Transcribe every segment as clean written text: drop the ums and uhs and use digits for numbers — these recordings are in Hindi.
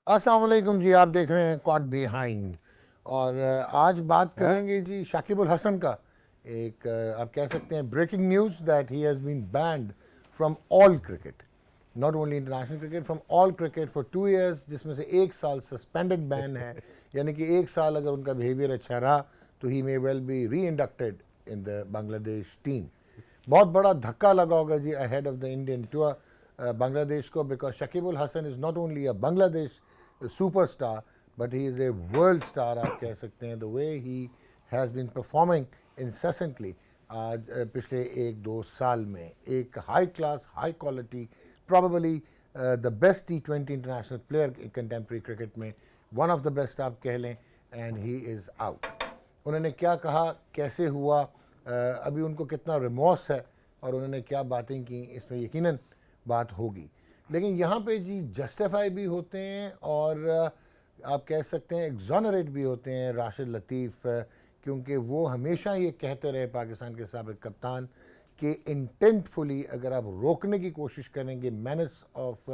अस्सलाम वालेकुम जी। आप देख रहे हैं कॉट बिहाइंड और आज बात करेंगे जी शाकिब अल हसन का। एक आप कह सकते हैं breaking news that he has been banned from all cricket, not only international cricket, from all cricket for 2 years, जिसमें से 1 साल सस्पेंडेड बैन है। यानी कि 1 साल अगर उनका बिहेवियर अच्छा रहा तो ही may well be re inducted in the Bangladesh team. बहुत बड़ा धक्का लगा होगा जी ahead of the Indian tour Bangladesh को, because Shakib ul Hasan is not only a Bangladesh superstar but he is a world star. आप कह सकते हैं the way he has been performing incessantly आज पिछले 1-2 साल में एक high class high quality probably the best T20 international player contemporary cricket में, वन ऑफ द बेस्ट आप कह लें, एंड ही इज़ आउट। उन्होंने क्या कहा, कैसे हुआ, अभी उनको कितना रिमोर्स है और उन्होंने क्या बातें की, इसमें यकीनन बात होगी। लेकिन यहाँ पे जी जस्टिफाई भी होते हैं और आप कह सकते हैं एग्जॉनरेट भी होते हैं राशिद लतीफ़, क्योंकि वो हमेशा ये कहते रहे पाकिस्तान के साबिक़ कप्तान कि इंटेंटफुली अगर आप रोकने की कोशिश करेंगे मैनेस ऑफ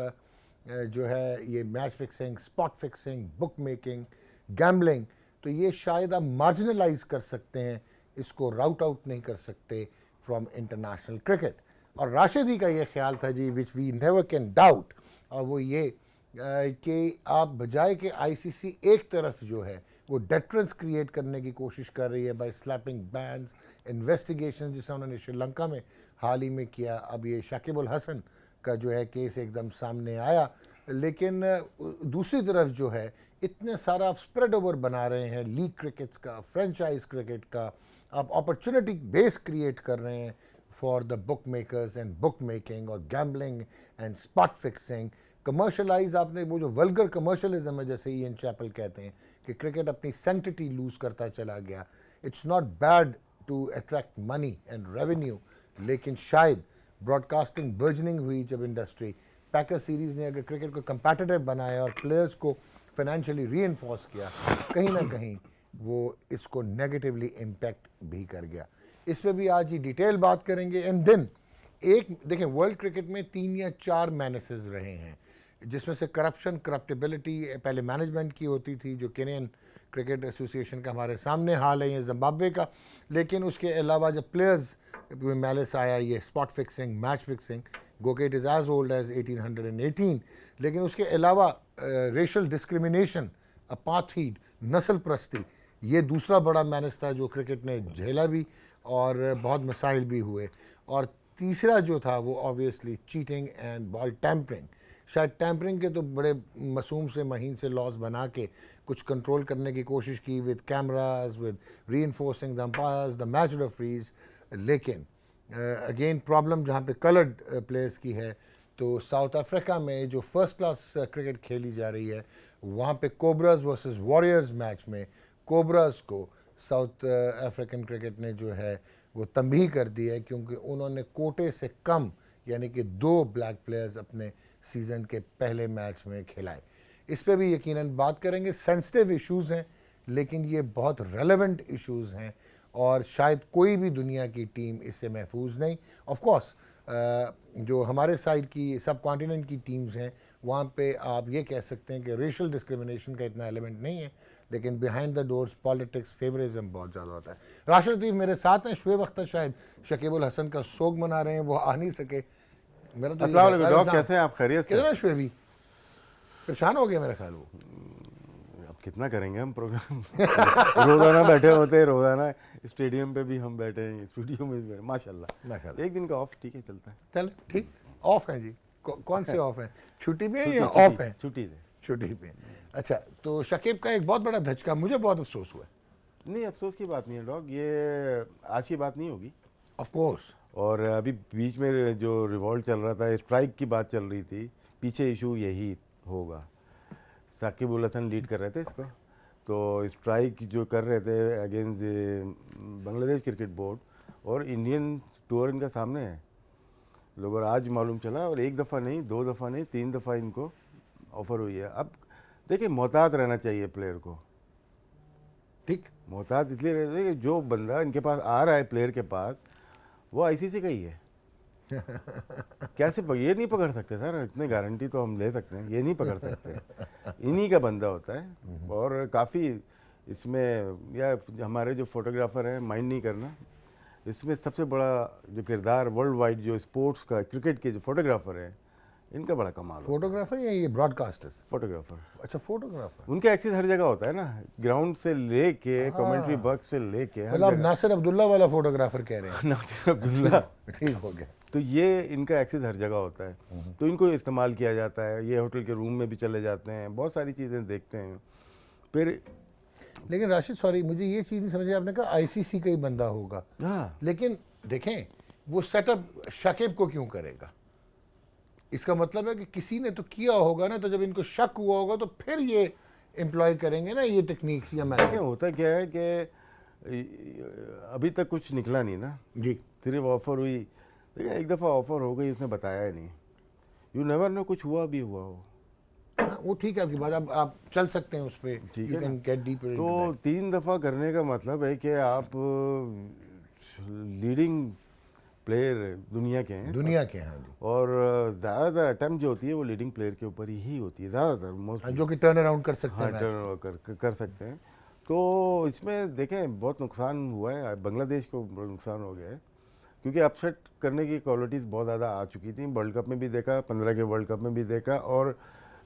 जो है ये match fixing, spot fixing, book making, gambling, तो ये शायद आप मार्जिनलाइज कर सकते हैं, इसको राउट आउट नहीं कर सकते फ्रॉम इंटरनेशनल क्रिकेट। और राशिदी का ये ख्याल था जी which we never can doubt, और वो ये कि आप बजाय कि आईसीसी एक तरफ जो है वो डेटरेंस क्रिएट करने की कोशिश कर रही है बाय स्लैपिंग बैन्स, इन्वेस्टिगेशन, जिसे उन्होंने श्रीलंका में हाल ही में किया, अब ये शाकिब उल हसन का जो है केस एकदम सामने आया। लेकिन दूसरी तरफ जो है इतने सारा आप स्प्रेड ओवर बना रहे हैं लीग क्रिकेट्स का, फ्रेंचाइज क्रिकेट का, आप अपॉर्चुनिटी बेस क्रिएट कर रहे हैं for the book makers and book making और gambling and spot fixing. Commercialize आपने वो जो वल्गर कमर्शलिज्म है, जैसे ईएन चैपल कहते हैं कि क्रिकेट अपनी सेंक्टिटी लूज करता चला गया। It's not bad to attract money and revenue, लेकिन शायद ब्रॉडकास्टिंग बर्जनिंग हुई जब इंडस्ट्री, पैकर सीरीज़ ने अगर क्रिकेट को कंपेटिटिव बनाया और प्लेयर्स को फाइनेंशियली री इन्फोर्स किया, कहीं ना कहीं वो इसको नेगेटिवली इम्पैक्ट भी कर गया। इस पर भी आज ही डिटेल बात करेंगे। एंड देन एक देखें, वर्ल्ड क्रिकेट में 3 या 4 मैनेसेस रहे हैं, जिसमें से करप्शन, करप्टिबिलिटी पहले मैनेजमेंट की होती थी, जो केनियन क्रिकेट एसोसिएशन का हमारे सामने हाल है, ये जिम्बाब्वे का। लेकिन उसके अलावा जब प्लेयर्स में मैलिस आया, ये स्पॉट फिक्सिंग, मैच फिक्सिंग, गो के it is as old as 1818। लेकिन उसके अलावा रेशल डिस्क्रिमिनेशन, अपार्थीड, नस्ल प्रस्ती, ये दूसरा बड़ा मैनेस था जो क्रिकेट ने झेला भी और बहुत मसाइल भी हुए। और तीसरा जो था वो obviously cheating and ball tampering. शायद टैम्परिंग के तो बड़े मासूम से महीन से लॉस बना के कुछ कंट्रोल करने की कोशिश की विद कैमराज, विद री enforcing the umpires, the match referees. लेकिन अगेन प्रॉब्लम जहाँ पे कलर्ड प्लेयर्स की है, तो साउथ अफ्रीका में जो फर्स्ट क्लास क्रिकेट खेली जा रही है, वहाँ पे कोबराज वर्सेस वॉरियर्स मैच में कोबराज को साउथ अफ्रीकन क्रिकेट ने जो है वो तंबीह कर दी है, क्योंकि उन्होंने कोटे से कम यानी कि 2 ब्लैक प्लेयर्स अपने सीज़न के पहले मैच में खिलाए। इस पे भी यकीनन बात करेंगे। सेंसिटिव इश्यूज़ हैं, लेकिन ये बहुत रेलेवेंट इश्यूज़ हैं और शायद कोई भी दुनिया की टीम इससे महफूज नहीं। ऑफ कोर्स जो हमारे साइड की सब कॉन्टिनेंट की टीम्स हैं, वहाँ पे आप ये कह सकते हैं कि रेशल डिस्क्रिमिनेशन का इतना एलिमेंट नहीं है, लेकिन behind the doors politics, favouritism बहुत ज़्यादा होता है। राशिद लतीफ़ मेरे साथ हैं, शुएब अख्तर शायद शकीब उल हसन का शोक मना रहे हैं, वो आ नहीं सके। मेरा तो अस्सलाम वालेकुम डॉग, कैसे हैं आप? खैरियत से? कितना शुएबी परेशान हो गया मेरा ख्याल वो। अब कितना करेंगे हम प्रोग्राम रोज़ाना बैठे होते हैं, रोज़ाना स्टेडियम पे भी हम बैठे हैं, स्टूडियो में भी बैठे, माशाल्लाह। एक दिन का ऑफ ठीक है, चलता है। चल ठीक, ऑफ है जी। कौन से ऑफ है? छुट्टी पे या छुट्टी ऑफ है? छुट्टी से। छुट्टी पे। अच्छा, तो शकीब का एक बहुत बड़ा धचका, मुझे बहुत अफसोस हुआ। नहीं, अफसोस की बात नहीं है डॉग, ये आज की बात नहीं होगी। Of course. और अभी बीच में जो रिवॉल्ट चल रहा था, स्ट्राइक की बात चल रही थी, पीछे इशू यही होगा। साकिब उल हसन लीड कर रहे थे इसको, तो स्ट्राइक जो कर रहे थे अगेंस्ट बांग्लादेश क्रिकेट बोर्ड और इंडियन टूर इनका सामने है लोग। और आज मालूम चला, और एक दफ़ा नहीं, 2 दफ़ा नहीं, 3 दफ़ा इनको ऑफ़र हुई है। अब देखिए, मोहतात रहना चाहिए प्लेयर को। ठीक, मोहतात इसलिए रहना चाहिए कि जो बंदा इनके पास आ रहा है प्लेयर के पास, वो आईसीसी का ही है। कैसे ये नहीं पकड़ सकते सर, इतने गारंटी तो हम ले सकते हैं, ये नहीं पकड़ सकते। इन्हीं का बंदा होता है। और काफ़ी इसमें या हमारे जो फोटोग्राफर हैं, माइंड नहीं करना, इसमें सबसे बड़ा जो किरदार वर्ल्ड वाइड जो स्पोर्ट्स का, क्रिकेट के जो फोटोग्राफर हैं, इनका बड़ा कमाल है। फोटोग्राफर या ये ब्रॉडकास्टर्स? फोटोग्राफर, अच्छा, फोटोग्राफर। उनका एक्सेस हर जगह होता है ना, ग्राउंड से लेके कमेंट्री बॉक्स से लेके हर मतलब आप जगह। नासिर अब्दुल्ला वाला फोटोग्राफर कह रहे हैं? नासिर अब्दुल्ला। ठीक हो गया। तो ये इनका एक्सेस हर जगह होता है, तो इनको इस्तेमाल किया जाता है। ये होटल के रूम में भी चले जाते हैं, बहुत सारी चीज़ें देखते हैं। फिर लेकिन राशिद, सॉरी, मुझे ये चीज़ नहीं समझ आई, आपने कहा आईसीसी का ही बंदा होगा, हाँ, लेकिन देखें वो सेटअप शाकिब को क्यों करेगा? इसका मतलब है कि किसी ने तो किया होगा ना, तो जब इनको शक हुआ होगा तो फिर ये एम्प्लॉय करेंगे ना ये टेक्निक्स या क्या मैथड। होता क्या है कि अभी तक कुछ निकला नहीं ना, जी, सिर्फ ऑफर हुई। देखिए, एक दफ़ा ऑफर हो गई, उसने बताया ही नहीं। यू नेवर नो, कुछ हुआ भी हुआ हो। हाँ, वो ठीक है आपकी बात, आप चल सकते हैं उस पर, ठीक यू है कैन ना? Get deeper. तो 3 दफ़ा करने का मतलब है कि आप लीडिंग प्लेयर दुनिया के हैं, दुनिया के, हाँ जी, और ज़्यादातर अटैम्प्ट जो होती है वो लीडिंग प्लेयर के ऊपर ही होती है, ज़्यादातर मोस्ट। हाँ, जो कि टर्न अराउंड कर सकते हाँ, हैं टर्न मैच। ओवर कर सकते हैं। तो इसमें देखें बहुत नुकसान हुआ है, बांग्लादेश को बड़ा नुकसान हो गया है, क्योंकि अपसेट करने की क्वालिटीज़ बहुत ज़्यादा आ चुकी थी। वर्ल्ड कप में भी देखा, 15 के वर्ल्ड कप में भी देखा, और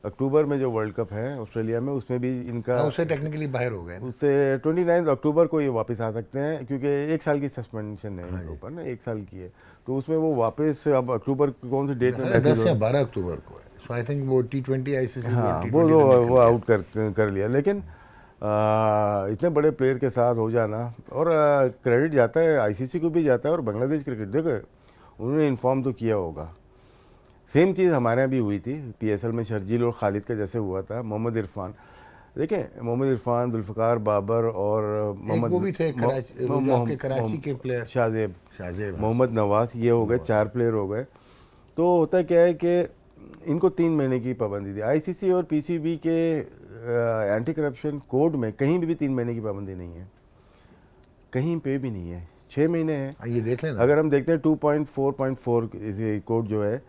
अक्टूबर में जो वर्ल्ड कप है ऑस्ट्रेलिया में, उसमें भी इनका, हाँ, उससे टेक्निकली बाहर हो गए ना। उससे 29 अक्टूबर को ये वापस आ सकते हैं, क्योंकि 1 साल की सस्पेंशन है इनके ऊपर ना, 1 साल की है। तो उसमें वो वापस, अब अक्टूबर कौन सी डेट में मैचेस 10 या 12 अक्टूबर को है, सो आई थिंक वो T20 आईसीसी हाँ, वो आउट कर लिया। लेकिन इतने बड़े प्लेयर के साथ हो जाना, और क्रेडिट जाता है आईसीसी को भी जाता है, और बांग्लादेश क्रिकेट, देखो उन्होंने इन्फॉर्म तो किया होगा। सेम चीज़ हमारे यहाँ भी हुई थी पीएसएल में, शर्जील और खालिद का जैसे हुआ था। मोहम्मद इरफान, देखें मोहम्मद इरफान, जुल्फ़िकार बाबर और मोहम्मद, वो भी थे कराची, वो जो आपके कराची के प्लेयर, शाहजेब, शाहजेब, मोहम्मद नवाज, ये हो गए 4 प्लेयर हो गए। तो होता क्या है कि इनको 3 महीने की पाबंदी थी। आईसीसी और पीसीबी के एंटी करप्शन कोड में कहीं भी 3 महीने की पाबंदी नहीं है, कहीं पे भी नहीं है, 6 महीने है। ये देख लेना। अगर हम देखते हैं 2.4.4 कोड जो है,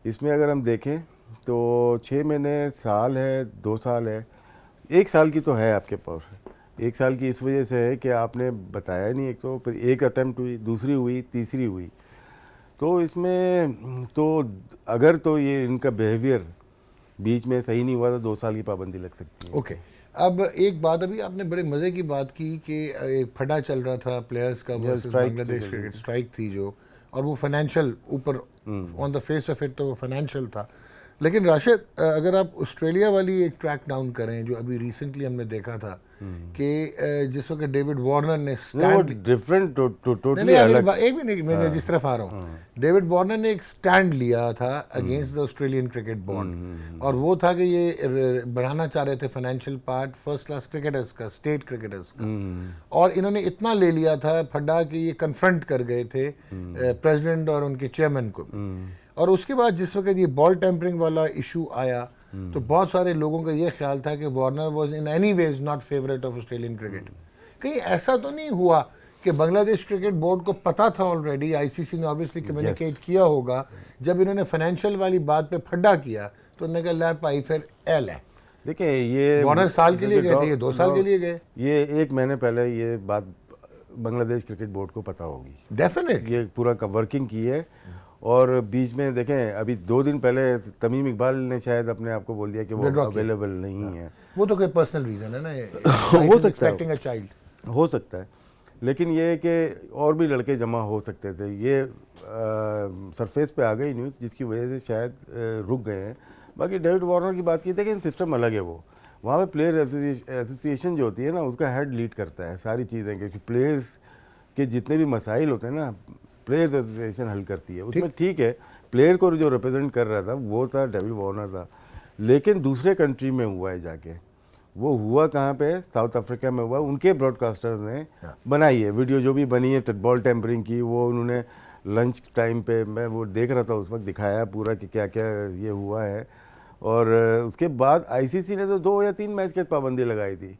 इसमें अगर हम देखें तो 6 महीने, साल है, 2 साल है, 1 साल की तो है आपके पास। 1 साल की इस वजह से है कि आपने बताया नहीं, एक तो फिर एक अटेम्प्ट हुई, दूसरी हुई, तीसरी हुई। तो इसमें तो अगर तो ये इनका बिहेवियर बीच में सही नहीं हुआ तो 2 साल की पाबंदी लग सकती है। ओके, अब एक बात, अभी आपने बड़े मज़े की बात की कि एक फटा चल रहा था प्लेयर्स का वर्सेस strike बांग्लादेश थी, क्रिकेट, स्ट्राइक थी जो, और वो फाइनेंशियल ऊपर on the face of it तो वो फाइनेंशियल था। लेकिन राशिद, अगर आप ऑस्ट्रेलिया वाली एक ट्रैक डाउन करें जो अभी रिसेंटली हमने देखा था कि जिस वक्त डेविड वार्नर ने स्टैंड, डिफरेंट, टोटली नहीं, अलग। एक भी नहीं, मैं जिस तरफ आ रहा हूँ, डेविड वार्नर ने एक स्टैंड लिया था against the Australian cricket board, और वो था कि ये बढ़ाना चाह रहे थे financial part first class cricketers का, स्टेट क्रिकेटर्स का, और इन्होंने इतना ले लिया था फड्डा कि ये कन्फ्रंट कर गए थे प्रेसिडेंट और उनके चेयरमैन को भी। और उसके बाद जिस वक्त ये बॉल टेम्परिंग वाला इशू आया, तो बहुत सारे लोगों का ये ख्याल था कि Warner was in any ways not favourite of Australian cricket. कहीं ऐसा तो नहीं हुआ कि बांग्लादेश क्रिकेट बोर्ड को पता था ऑलरेडी, आईसीसी ने ऑब्वियसली कम्युनिकेट किया होगा, जब इन्होंने फाइनेंशियल वाली बात पे फड्डा किया तो उन्होंने कहा लै पाई फिर एल है। देखिए, ये वार्नर साल के लिए गए थे, ये 2 साल के लिए गए। ये 1 महीने पहले ये बात बांग्लादेश क्रिकेट बोर्ड को पता होगी, डेफिनेट ये पूरा वर्किंग की है। और बीच में देखें, अभी 2 दिन पहले तमीम इकबाल ने शायद अपने आप को बोल दिया कि वो अवेलेबल नहीं है। वो तो कोई पर्सनल रीजन है ना, हो सकता है, एक्सपेक्टिंग अ चाइल्ड, हो सकता है। लेकिन ये है कि और भी लड़के जमा हो सकते थे। ये सरफेस पे आ गई न्यूज़, जिसकी वजह से शायद रुक गए हैं। बाकी डेविड वार्नर की बात की, लेकिन सिस्टम अलग है। वो वहाँ पे प्लेयर एसोसिएशन जो होती है ना, उसका हेड लीड करता है सारी चीज़ें, क्योंकि प्लेयर्स के जितने भी मसाइल होते हैं ना, प्लेयर्स एसोसिएशन हल करती है। उसमें ठीक है, प्लेयर को जो रिप्रेजेंट कर रहा था वो था डेविड वार्नर था, लेकिन दूसरे कंट्री में हुआ है जाके। वो हुआ कहाँ पे? साउथ अफ्रीका में हुआ। उनके ब्रॉडकास्टर्स ने बनाई है वीडियो, जो भी बनी है बॉल टेम्परिंग की, वो उन्होंने लंच टाइम पे, मैं वो देख रहा था उस वक्त, दिखाया पूरा कि क्या क्या ये हुआ है। और उसके बाद आईसीसी ने तो 2 या 3 मैच की पाबंदी लगाई थी,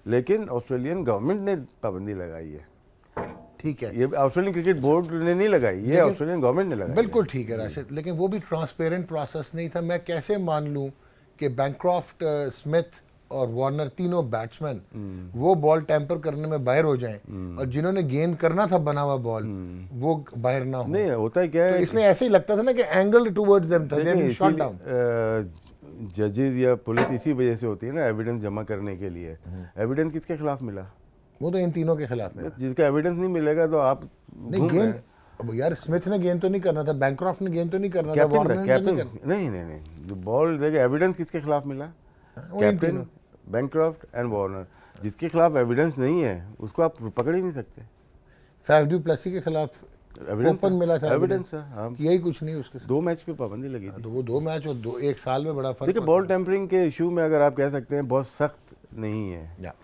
लेकिन ऑस्ट्रेलियन गवर्नमेंट ने पाबंदी लगाई है। ठीक है, ये ऑस्ट्रेलियन क्रिकेट बोर्ड ने नहीं लगाई, ये लेकिन- ऑस्ट्रेलियन गवर्नमेंट ने लगाई। बिल्कुल ठीक है राशिद, लेकिन वो भी ट्रांसपेरेंट प्रोसेस नहीं था। मैं कैसे मान लूं कि बैंक्रॉफ्ट, स्मिथ और वार्नर तीनों बैट्समैन वो बॉल टैंपर करने में बाहर हो जाएं और जिन्होंने गेंद करना था बना हुआ बॉल वो बाहर ना हो। नहीं होता है क्या तो है, इसमें ऐसे ही लगता था ना कि एंगल टुवर्ड्स देम था, दे बीन शॉट डाउन। जजेस या पुलिस इसी वजह से होती है ना, एविडेंस जमा करने के लिए। एविडेंस किसके खिलाफ मिला? वो तो इन तीनों के खिलाफ है। जिसका एविडेंस नहीं मिलेगा तो आप नहीं, घूम रहे गेंद हैं। अब यार स्मिथ ने गेंद तो नहीं करना था, बैंक्रॉफ्ट ने गेंद तो नहीं करना था, कैप्टन वार्नर था, ने तो नहीं कैप्टन करना। नहीं, जो बॉल देखिए एविडेंस किसके खिलाफ मिला? वो इन कैप्टन, तीनों। Bancroft and Warner. जिसके खिलाफ एविडेंस नहीं है उसको आप पकड़ ही नहीं सकते। फैफ डू प्लेसी के खिलाफ एविडेंस ओपन मिला था, एविडेंस है, हाँ। यही कुछ नहीं उसके साथ। 2 मैच पे पाबंदी लगी थी। तो वो 2 मैच और एक साल में बड़ा फर्क देखिए बॉल टेम्परिंग के इशू में अगर आप कह सकते हैं बहुत सख्त नहीं है। या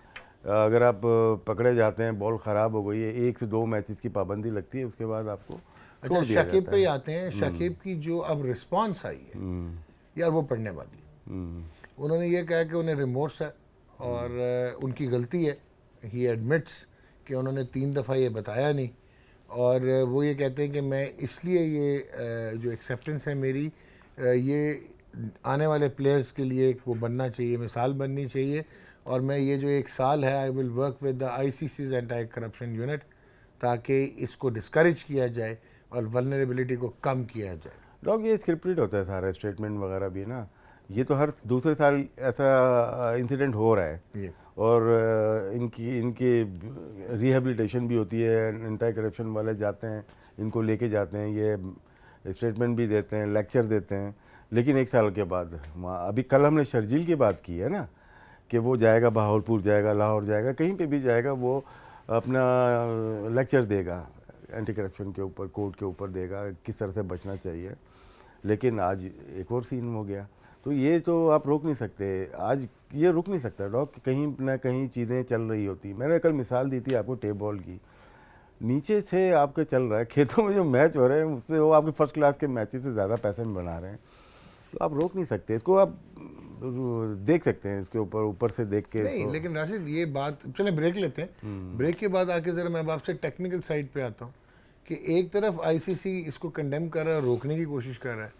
अगर आप पकड़े जाते हैं, बॉल ख़राब हो गई है, 1 से 2 मैचेस की पाबंदी लगती है, उसके बाद आपको अच्छा, छोड़ दिया शकीब जाता पे है। ही आते हैं। शकीब की जो अब रिस्पांस आई है यार वो पढ़ने वाली है। उन्होंने ये कहा कि उन्हें रिमोर्स है और उनकी गलती है। ही एडमिट्स कि उन्होंने 3 दफ़ा ये बताया नहीं, और वो ये कहते हैं कि मैं इसलिए ये जो एक्सेप्टेंस है मेरी, ये आने वाले प्लेयर्स के लिए एक वो बनना चाहिए, मिसाल बननी चाहिए, और मैं ये जो 1 साल है I will work with the ICC's anti corruption unit ताकि इसको डिस्करेज किया जाए और वल्नरेबिलिटी को कम किया जाए। डॉग ये स्क्रिप्टेड होता है सारा, स्टेटमेंट वगैरह भी ना। ये तो हर दूसरे साल ऐसा इंसिडेंट हो रहा है ये और इनकी रिहेबिलिटेशन भी होती है। एंटी करप्शन वाले जाते हैं, इनको लेके जाते हैं, ये स्टेटमेंट भी देते हैं, लेक्चर देते हैं, लेकिन 1 साल के बाद अभी कल हमने शर्जील की बात की है ना कि वो जाएगा बहावलपुर जाएगा, लाहौर जाएगा, कहीं पे भी जाएगा, वो अपना लेक्चर देगा एंटी करप्शन के ऊपर, कोर्ट के ऊपर देगा, किस तरह से बचना चाहिए। लेकिन आज एक और सीन हो गया, तो ये तो आप रोक नहीं सकते। आज ये रुक नहीं सकता डॉग, कहीं ना कहीं चीज़ें चल रही होती। मैंने कल मिसाल दी थी आपको टेप बॉल की, नीचे से आपके चल रहा है, खेतों में जो मैच हो रहे हैं उसमें वो आपके फर्स्ट क्लास के मैचेस से ज़्यादा पैसे में बना रहे हैं, तो आप रोक नहीं सकते इसको। आप देख सकते हैं इसके ऊपर से देख के नहीं, इसको। लेकिन राशिद ये बात, चले ब्रेक लेते हैं। ब्रेक के बाद आके ज़रा मैं आपसे टेक्निकल साइड पे आता हूँ कि एक तरफ ICC इसको कंडेम कर रहा है, रोकने की कोशिश कर रहा है,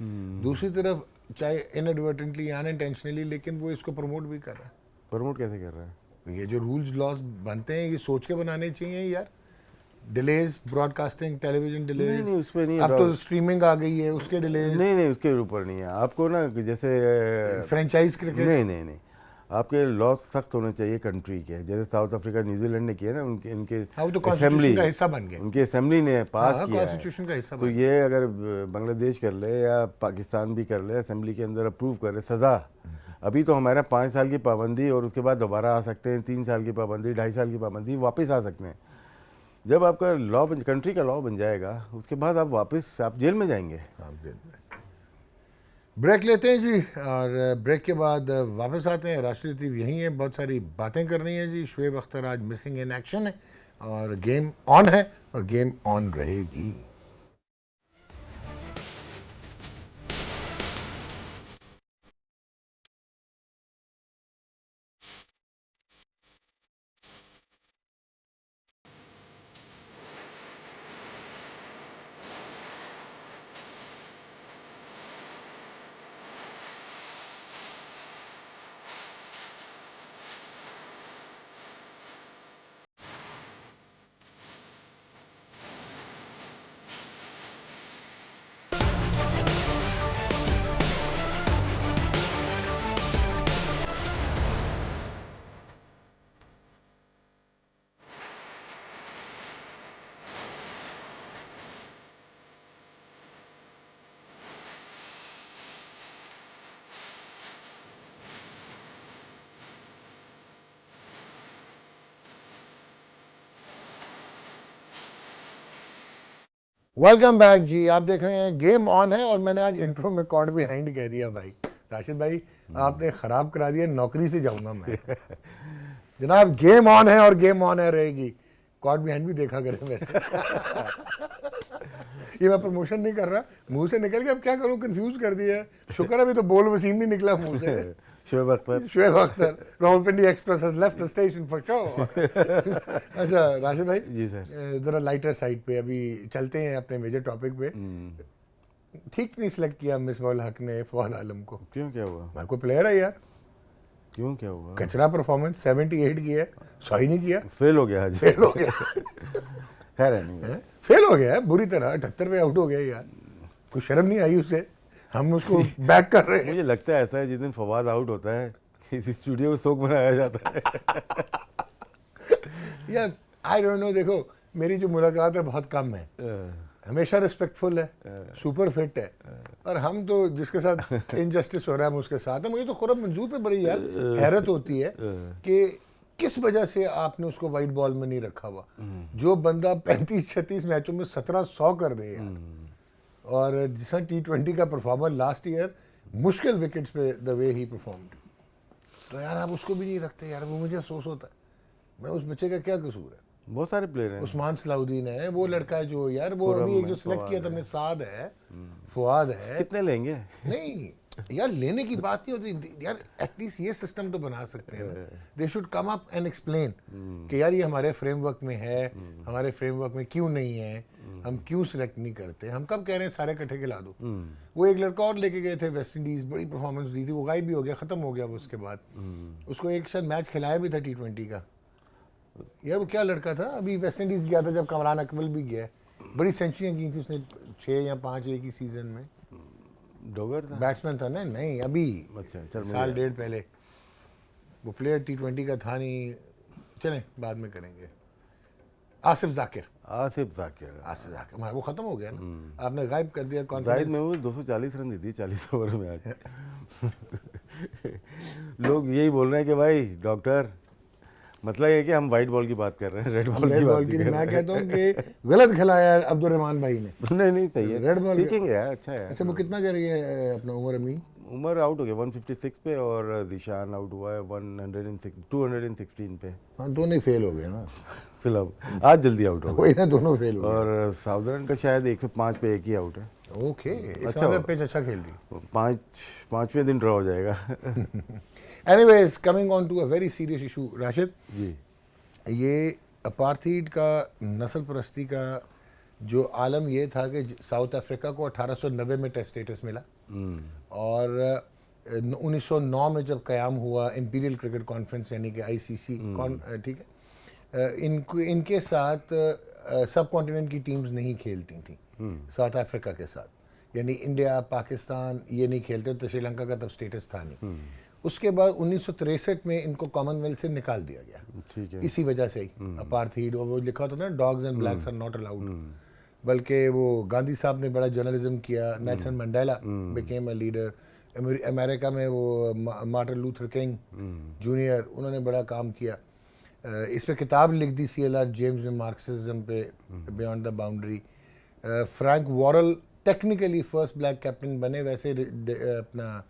दूसरी तरफ चाहे इनएडवर्टेंटली या अनइंटेंशनली लेकिन वो इसको प्रमोट भी कर रहा है। प्रमोट कैसे कर रहा है? ये जो रूल्स लॉज बनते हैं ये सोच के बनाने चाहिए यार। डिलेज, ब्रॉडकास्टिंग, टेलीविजन डिलेज, नहीं, उस पे नहीं, अब तो स्ट्रीमिंग आ गई है, उसके डिलेज, नहीं उसके ऊपर नहीं है। आपको ना कि जैसे फ्रेंचाइज क्रिकेट। नहीं, आपके लॉज सख्त होने चाहिए कंट्री के, जैसे साउथ अफ्रीका न्यूजीलैंड ने किया ना, उनके हाँ, वो तो असेंबली कॉन्स्टिट्यूशन का हिस्सा बन गए। उनकी असेंबली ने पास हाँ, किया है। कॉन्स्टिट्यूशन का हिस्सा तो बन ये अगर बांग्लादेश कर ले या पाकिस्तान भी कर ले, असेंबली के अंदर अप्रूव करे, सज़ा। अभी तो हमारा 5 साल की पाबंदी और उसके बाद दोबारा आ सकते हैं, 3 साल की पाबंदी, 2.5 साल की पाबंदी, वापस आ सकते हैं। जब आपका लॉ कंट्री का लॉ बन जाएगा उसके बाद आप वापस आप जेल में जाएंगे। ब्रेक लेते हैं जी, और ब्रेक के बाद वापस आते हैं। राष्ट्रीय टीवी यहीं है, बहुत सारी बातें करनी है जी। शुएब अख्तर आज मिसिंग इन एक्शन है और गेम ऑन है और गेम ऑन रहेगी। वेलकम बैक जी, आप देख रहे हैं गेम ऑन है और मैंने आज इंट्रो में कॉर्ड बिहाइंड कह दिया भाई। राशिद भाई आपने ख़राब करा दिया, नौकरी से जाऊंगा मैं। जनाब गेम ऑन है और गेम ऑन है रहेगी। कॉर्ड बिहाइंड भी देखा करें वैसे। ये मैं प्रमोशन नहीं कर रहा, मुंह से निकल के अब क्या करूं, कंफ्यूज कर दिया है। शुक्र अभी तो बोल वसीम नहीं निकला मुंह से। Shoaib Akhtar Shoaib Akhtar, Rawalpindi express has left the station for sure. अच्छा राशिद भाई, जी सर। जरा लाइटर साइड पे अभी चलते हैं अपने मेजर टॉपिक पे। ठीक नहीं सिलेक्ट किया मिसबाह हक ने फवाद आलम को। क्यों, क्या हुआ? मैं कोई प्लेयर है यार, क्यों, क्या हुआ? कचरा परफॉर्मेंस 78 की है, सही नहीं किया, फेल हो गया आज। फेल हो गया। खैर है नहीं। फेल हो गया है बुरी तरह, 78 पे आउट हो गया यार, कुछ शर्म नहीं आई उसे, हम उसको बैक कर रहे हैं। मुझे लगता है ऐसा है, जिस दिन फवाद आउट होता है इस स्टूडियो में शोक मनाया जाता है। यार आई डोंट नो, देखो मेरी जो मुलाकात है बहुत कम है, हमेशा रिस्पेक्टफुल है, सुपर फिट है, और हम तो जिसके साथ इनजस्टिस हो रहा है हम उसके साथ है। मुझे तो खुरम मंजूर पे बड़ी यार हैरत होती है कि किस वजह से आपने उसको वाइट बॉल में नहीं रखा हुआ। जो बंदा 35-36 मैचों में 1700 कर दे यार, और जिसका T20 का परफॉर्मर लास्ट ईयर मुश्किल विकेट्स पे द वे ही परफॉर्म्ड, तो यार आप उसको भी नहीं रखते यार, वो मुझे अफसोस होता है। मैं उस बच्चे का क्या कसूर है? बहुत सारे प्लेयर हैं। उस्मान सलाउद्दीन है, वो लड़का है जो यार वो अभी एक जो सिलेक्ट किया तुमने, साद है, फुआद है। कितने लेंगे? नहीं यार लेने की बात नहीं होती यार, एटलीस्ट ये सिस्टम तो बना सकते हैं। They should come up and explain कि यार ये हमारे फ्रेमवर्क में है, हमारे फ्रेमवर्क में क्यों नहीं है, हम क्यों सिलेक्ट नहीं करते, हम कब कह रहे हैं सारे इकट्ठे खिला दो। वो एक लड़का और लेके गए थे वेस्ट इंडीज, बड़ी परफॉर्मेंस दी थी, वो गायब भी हो गया, खत्म हो गया वो। उसके बाद उसको एक शायद मैच खिलाया भी था T20 का। यार वो क्या लड़का था, अभी वेस्ट इंडीज गया था जब कमरान अकमल भी गया, बड़ी सेंचुरियां की थी उसने, 6 या 5 एक ही सीजन में। डोगर था, बैट्समैन था ना, नहीं अभी अच्छा साल डेढ़ पहले। वो प्लेयर T20 का था नहीं, चलें बाद में करेंगे। आसिफ जाकिर, आसिफ जाकिर। आसिफ जाकिर वो खत्म हो गया ना, आपने गायब कर दिया जाहिद कॉन्फिडेंस। में वो 240 रन दी थी 40 ओवर में आज। लोग यही बोल रहे हैं कि भाई डॉक्टर, मतलब ये कि हम वाइट बॉल की बात कर रहे हैं, रेड बॉल की बात नहीं कर मैं रहे कहता हूँ कि गलत खिलाया है अब्दुल रहमान भाई ने। नहीं सही है, रेड बॉल सीखेंगे यार, अच्छा है। अच्छा वो कितना कर रही है अपना उमर अमीन? उमर आउट हो गया 156 पे, और दिशान आउट हुआ है 216 पे। हाँ दोनों ही फेल हो गए ना, फिलहाल आज जल्दी आउट हो गए। वही ना, दोनों फेल हो गए। और साउदर्न का शायद 105 पे एक ही आउट है। ओके, अच्छा इसका होगा। पिच अच्छा खेल रही। पांचवें दिन ड्रॉ हो जाएगा। Anyways coming on to a very serious issue Rashid, ji, ये अपार्थीड का, नस्ल परस्ती का जो आलम ये था कि साउथ अफ्रीका को 1890 में टेस्ट स्टेटस मिला, और 1909 में जब क़याम हुआ इंपीरियल क्रिकेट कॉन्फ्रेंस यानी कि ICC, ठीक है, इनके साथ सब कॉन्टिनेंट की टीम्स नहीं खेलती थी साउथ अफ्रीका के साथ, यानी इंडिया पाकिस्तान ये नहीं खेलते थे, श्रीलंका का तब स्टेटस था नहीं। उसके बाद 1963 में इनको कॉमनवेल्थ से निकाल दिया गया, ठीक है। इसी वजह से ही अपार्थीड, और वो लिखा होता था ना dogs and blacks are not allowed, बल्कि वो गांधी साहब ने बड़ा जर्नलिज्म किया, Nelson Mandela became a leader, America में वो मार्टिन लूथर किंग जूनियर, उन्होंने बड़ा काम किया। इस पे किताब लिख दी CLR जेम्स ने मार्क्सिज्म पे, beyond the boundary. Frank Worrell technically first black captain बने, वैसे अपना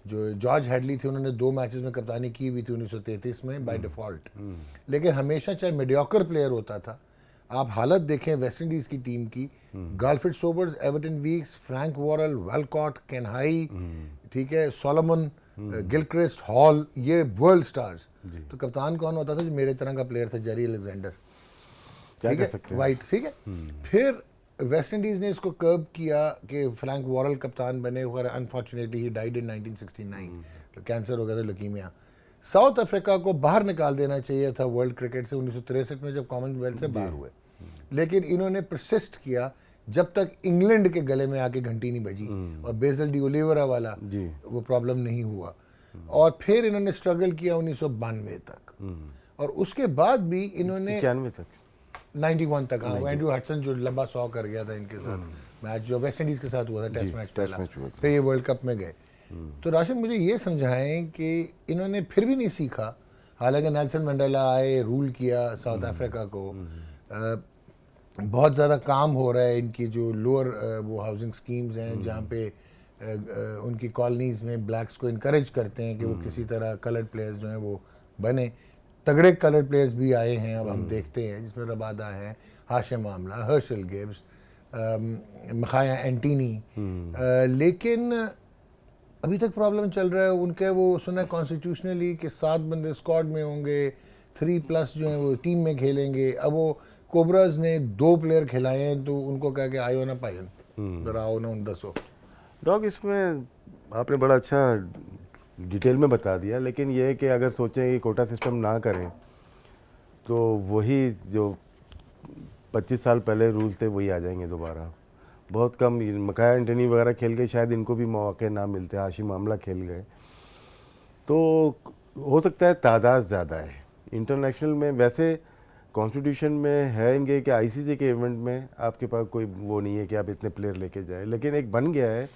जो जॉर्ज हेडली थे उन्होंने 2 मैचेस में कप्तानी की हुई थी 1933 में बाय डिफ़ॉल्ट, लेकिन हमेशा चाहे मीडियोकर प्लेयर होता था। आप हालत देखें वेस्ट इंडीज़ की टीम की, Garfield Sobers, Everton Weekes, Frank Worrell, Walcott, Kanhai, ठीक है, सोलोमन, गिलक्रिस्ट, हॉल, ये वर्ल्ड स्टार्स। तो कप्तान कौन होता था? जो मेरे तरह का प्लेयर था, जेरी अलेक्जेंडर, ठीक है, वाइट, ठीक है। फिर वेस्ट इंडीज़ ने इसको कर्ब किया कि फ्रैंक वॉरेल कप्तान बने, और अनफॉर्चुनेटली ही डाइड इन 1969, तो कैंसर हो गया था, लकीमिया। साउथ अफ्रीका को बाहर निकाल देना चाहिए था वर्ल्ड क्रिकेट से 1963 में जब कॉमनवेल्थ से बाहर हुए, लेकिन इन्होंने परसिस्ट किया जब तक इंग्लैंड के गले में आके घंटी नहीं बजी और बेजल डी ओलिवेरा वाला वो प्रॉब्लम नहीं हुआ, और फिर इन्होंने स्ट्रगल किया 1992 तक, और उसके बाद भी इन्होंने 91 तक, हाँ, एंड्रू हडसन जो लंबा 100 कर गया था इनके साथ मैच, जो वेस्ट इंडीज़ के साथ हुआ था टेस्ट मैच पहला, फिर ये वर्ल्ड कप में गए। तो राशिद मुझे ये समझाएं कि इन्होंने फिर भी नहीं सीखा, हालांकि नेल्सन मंडेला आए, रूल किया साउथ अफ्रीका को, बहुत ज़्यादा काम हो रहा है इनकी जो लोअर वो हाउसिंग स्कीम्स हैं जहाँ पे उनकी कॉलोनीज़ में ब्लैक्स को इनकरेज करते हैं कि वो किसी तरह कलर्ड प्लेयर्स जो हैं वो बने। तगड़े कलर प्लेयर्स भी आए हैं, अब हम देखते हैं, जिसमें रबादा हैं, Hashim Amla, Herschelle Gibbs, Makhaya Ntini, लेकिन अभी तक प्रॉब्लम चल रहा है उनके, वो सुना है कॉन्स्टिट्यूशनली कि 7 बंदे स्क्वाड में होंगे, 3+ जो हैं वो टीम में खेलेंगे। अब वो कोबराज ने 2 प्लेयर खिलाए हैं, तो उनको कहा कि आयो ना पायन, जरा आओ ना उन दसो। डॉग इसमें आपने बड़ा अच्छा डिटेल में बता दिया, लेकिन ये है कि अगर सोचें कि कोटा सिस्टम ना करें तो वही जो 25 साल पहले रूल थे वही आ जाएंगे दोबारा। बहुत कम, मकाया एंटनी वगैरह खेल गए, शायद इनको भी मौके ना मिलते, हाशिम आमला खेल गए, तो हो सकता है तादाद ज़्यादा है। इंटरनेशनल में वैसे कॉन्स्टिट्यूशन में हैंगे कि आईसीसी के इवेंट में आपके पास कोई वो नहीं है कि आप इतने प्लेयर लेके जाए, लेकिन एक बन गया है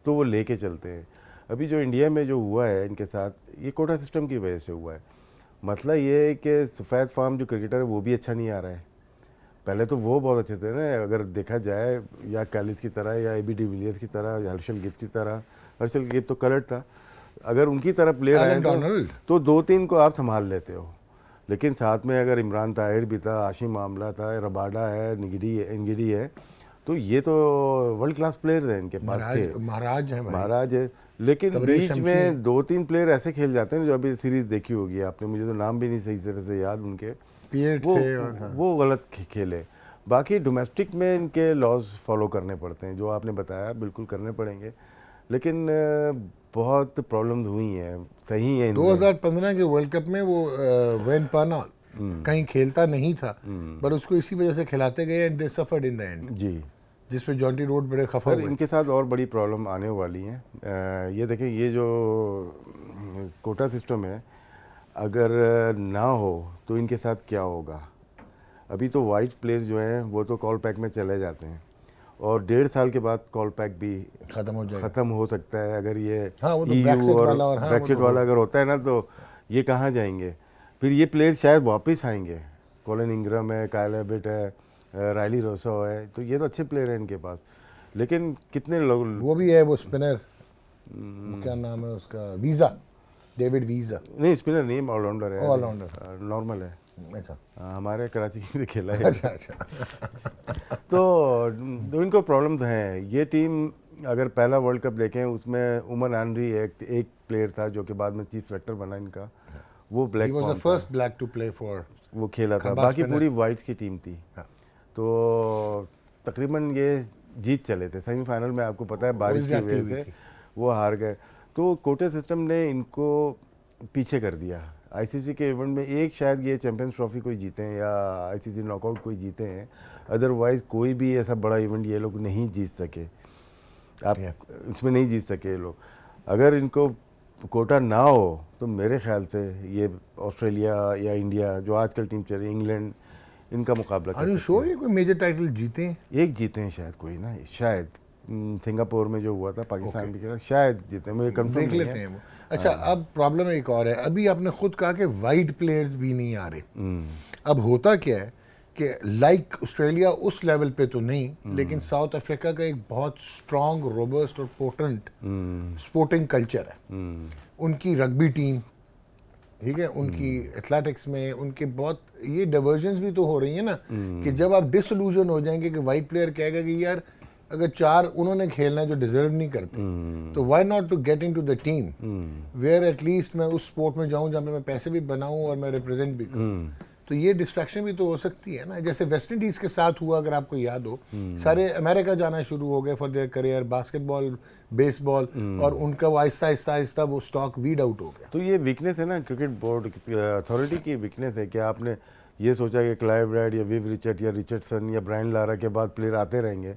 तो वो लेके चलते हैं। अभी जो इंडिया में जो हुआ है इनके साथ, ये कोटा सिस्टम की वजह से हुआ है। मसला ये है कि सफ़ेद फार्म जो क्रिकेटर है वो भी अच्छा नहीं आ रहा है। पहले तो वो बहुत अच्छे थे ना, अगर देखा जाए, या कैलिस की तरह या एबी डिविलियर्स की तरह या हर्षल गिफ्ट की तरह। हर्षल गिफ्ट तो कलट था, अगर उनकी तरह प्लेयर आए तो 2-3 को आप संभाल लेते हो। लेकिन साथ में अगर इमरान ताहिर भी था, हाशिम आमला था, रबाडा है, निगिडी है, तो ये तो वर्ल्ड क्लास प्लेयर हैं इनके पास थे, महाराज है भाई। महाराज है। लेकिन बीच में 2-3 प्लेयर ऐसे खेल जाते हैं, जो अभी सीरीज देखी होगी आपने, मुझे तो नाम भी नहीं सही तरह से याद उनके, वो गलत खेले। बाकी डोमेस्टिक में इनके लॉज फॉलो करने पड़ते हैं, जो आपने बताया बिल्कुल करने पड़ेंगे, लेकिन बहुत प्रॉब्लम्स हुई हैं। सही है 2015 के वर्ल्ड कप में वो वेन पाना कहीं खेलता नहीं था, पर उसको इसी वजह से खिलाते गए and they suffered in the end जी, जिस पे जॉन्टी रोड बड़े खफा हुए। इनके साथ और बड़ी प्रॉब्लम आने वाली है। ये देखें, ये जो कोटा सिस्टम है अगर ना हो तो इनके साथ क्या होगा। अभी तो वाइट प्लेयर जो हैं वो तो कॉल पैक में चले जाते हैं, और 1.5 साल के बाद कॉल पैक भी ख़त्म हो सकता है। अगर ये वो तो ब्रेक्सिट वाला अगर होता है ना, तो ये कहाँ जाएंगे फिर। ये प्लेयर शायद वापस आएंगे, कॉलिन इंग्रम है, कायल एबट है, रायली रोसो है, तो ये तो अच्छे प्लेयर हैं इनके पास। लेकिन कितने लोग, वो भी है वो स्पिनर, क्या नाम है उसका, वीज़ा, डेविड वीज़ा। नहीं स्पिनर नहीं, ऑलराउंडर है, ऑलराउंडर नॉर्मल है। अच्छा, हमारे कराची से खेला है। अच्छा। तो इनको प्रॉब्लम्स हैं। ये टीम अगर पहला वर्ल्ड कप देखें, उसमें उमर एनरी एक प्लेयर था जो कि बाद में चीफ सेलेक्टर बना इनका, वो black first black to play for, वो खेला था, बाकी पूरी वाइट्स की टीम थी। तो तकरीबन ये जीत चले थे, सेमीफाइनल में आपको पता है बारिश की वजह से वो हार गए। तो कोटा सिस्टम ने इनको पीछे कर दिया। आईसीसी के इवेंट में एक शायद ये चैंपियंस ट्रॉफी कोई जीते हैं या आईसीसी नॉकआउट कोई जीते हैं, अदरवाइज़ कोई भी ऐसा बड़ा इवेंट ये लोग नहीं जीत सके। आप इसमें नहीं जीत सके ये लोग। अगर इनको कोटा ना हो तो मेरे ख्याल से ये ऑस्ट्रेलिया या इंडिया जो आजकल टीम चल रही है, इंग्लैंड, इनका मुकाबला कर सकते हैं। श्योर ये कोई मेजर टाइटल जीते हैं? एक जीते हैं शायद कोई ना, शायद सिंगापुर में जो हुआ था पाकिस्तान भी खेला, शायद जीते, मुझे कंफर्म नहीं है। वो अच्छा, अब प्रॉब्लम एक और है, अभी आपने खुद कहा कि वाइट प्लेयर्स भी नहीं आ रहे। अब होता क्या है कि लाइक ऑस्ट्रेलिया उस लेवल पे तो नहीं, लेकिन साउथ अफ्रीका का एक बहुत स्ट्रॉन्ग, रोबस्ट और पोटेंट स्पोर्टिंग कल्चर है। उनकी रग्बी टीम, ठीक है, उनकी एथलेटिक्स में उनके बहुत ये डाइवर्जन्स भी तो हो रही है ना, कि जब आप डिसइल्यूजन हो जाएंगे कि वाइट प्लेयर कहेगा कि यार अगर 4 उन्होंने खेलना है जो डिजर्व नहीं करते, तो why not to get into the team where at least मैं उस स्पोर्ट में जाऊं जहाँ पे मैं पैसे भी बनाऊं और मैं रिप्रेजेंट भी करूं। तो ये डिस्ट्रैक्शन भी तो हो सकती है ना, जैसे वेस्ट इंडीज के साथ हुआ, अगर आपको याद हो, सारे अमेरिका जाना शुरू हो गए for their career, basketball, baseball, और उनका वो आहिस्ता आहिस्ता आहिस्ता वो स्टॉक वीड आउट हो गया। तो ये वीकनेस है ना, क्रिकेट बोर्ड अथॉरिटी की वीकनेस है कि आपने ये सोचा कि क्लाइव राइड या विव रिचर्ड या रिचर्डसन या ब्रायन लारा के बाद प्लेयर आते रहेंगे,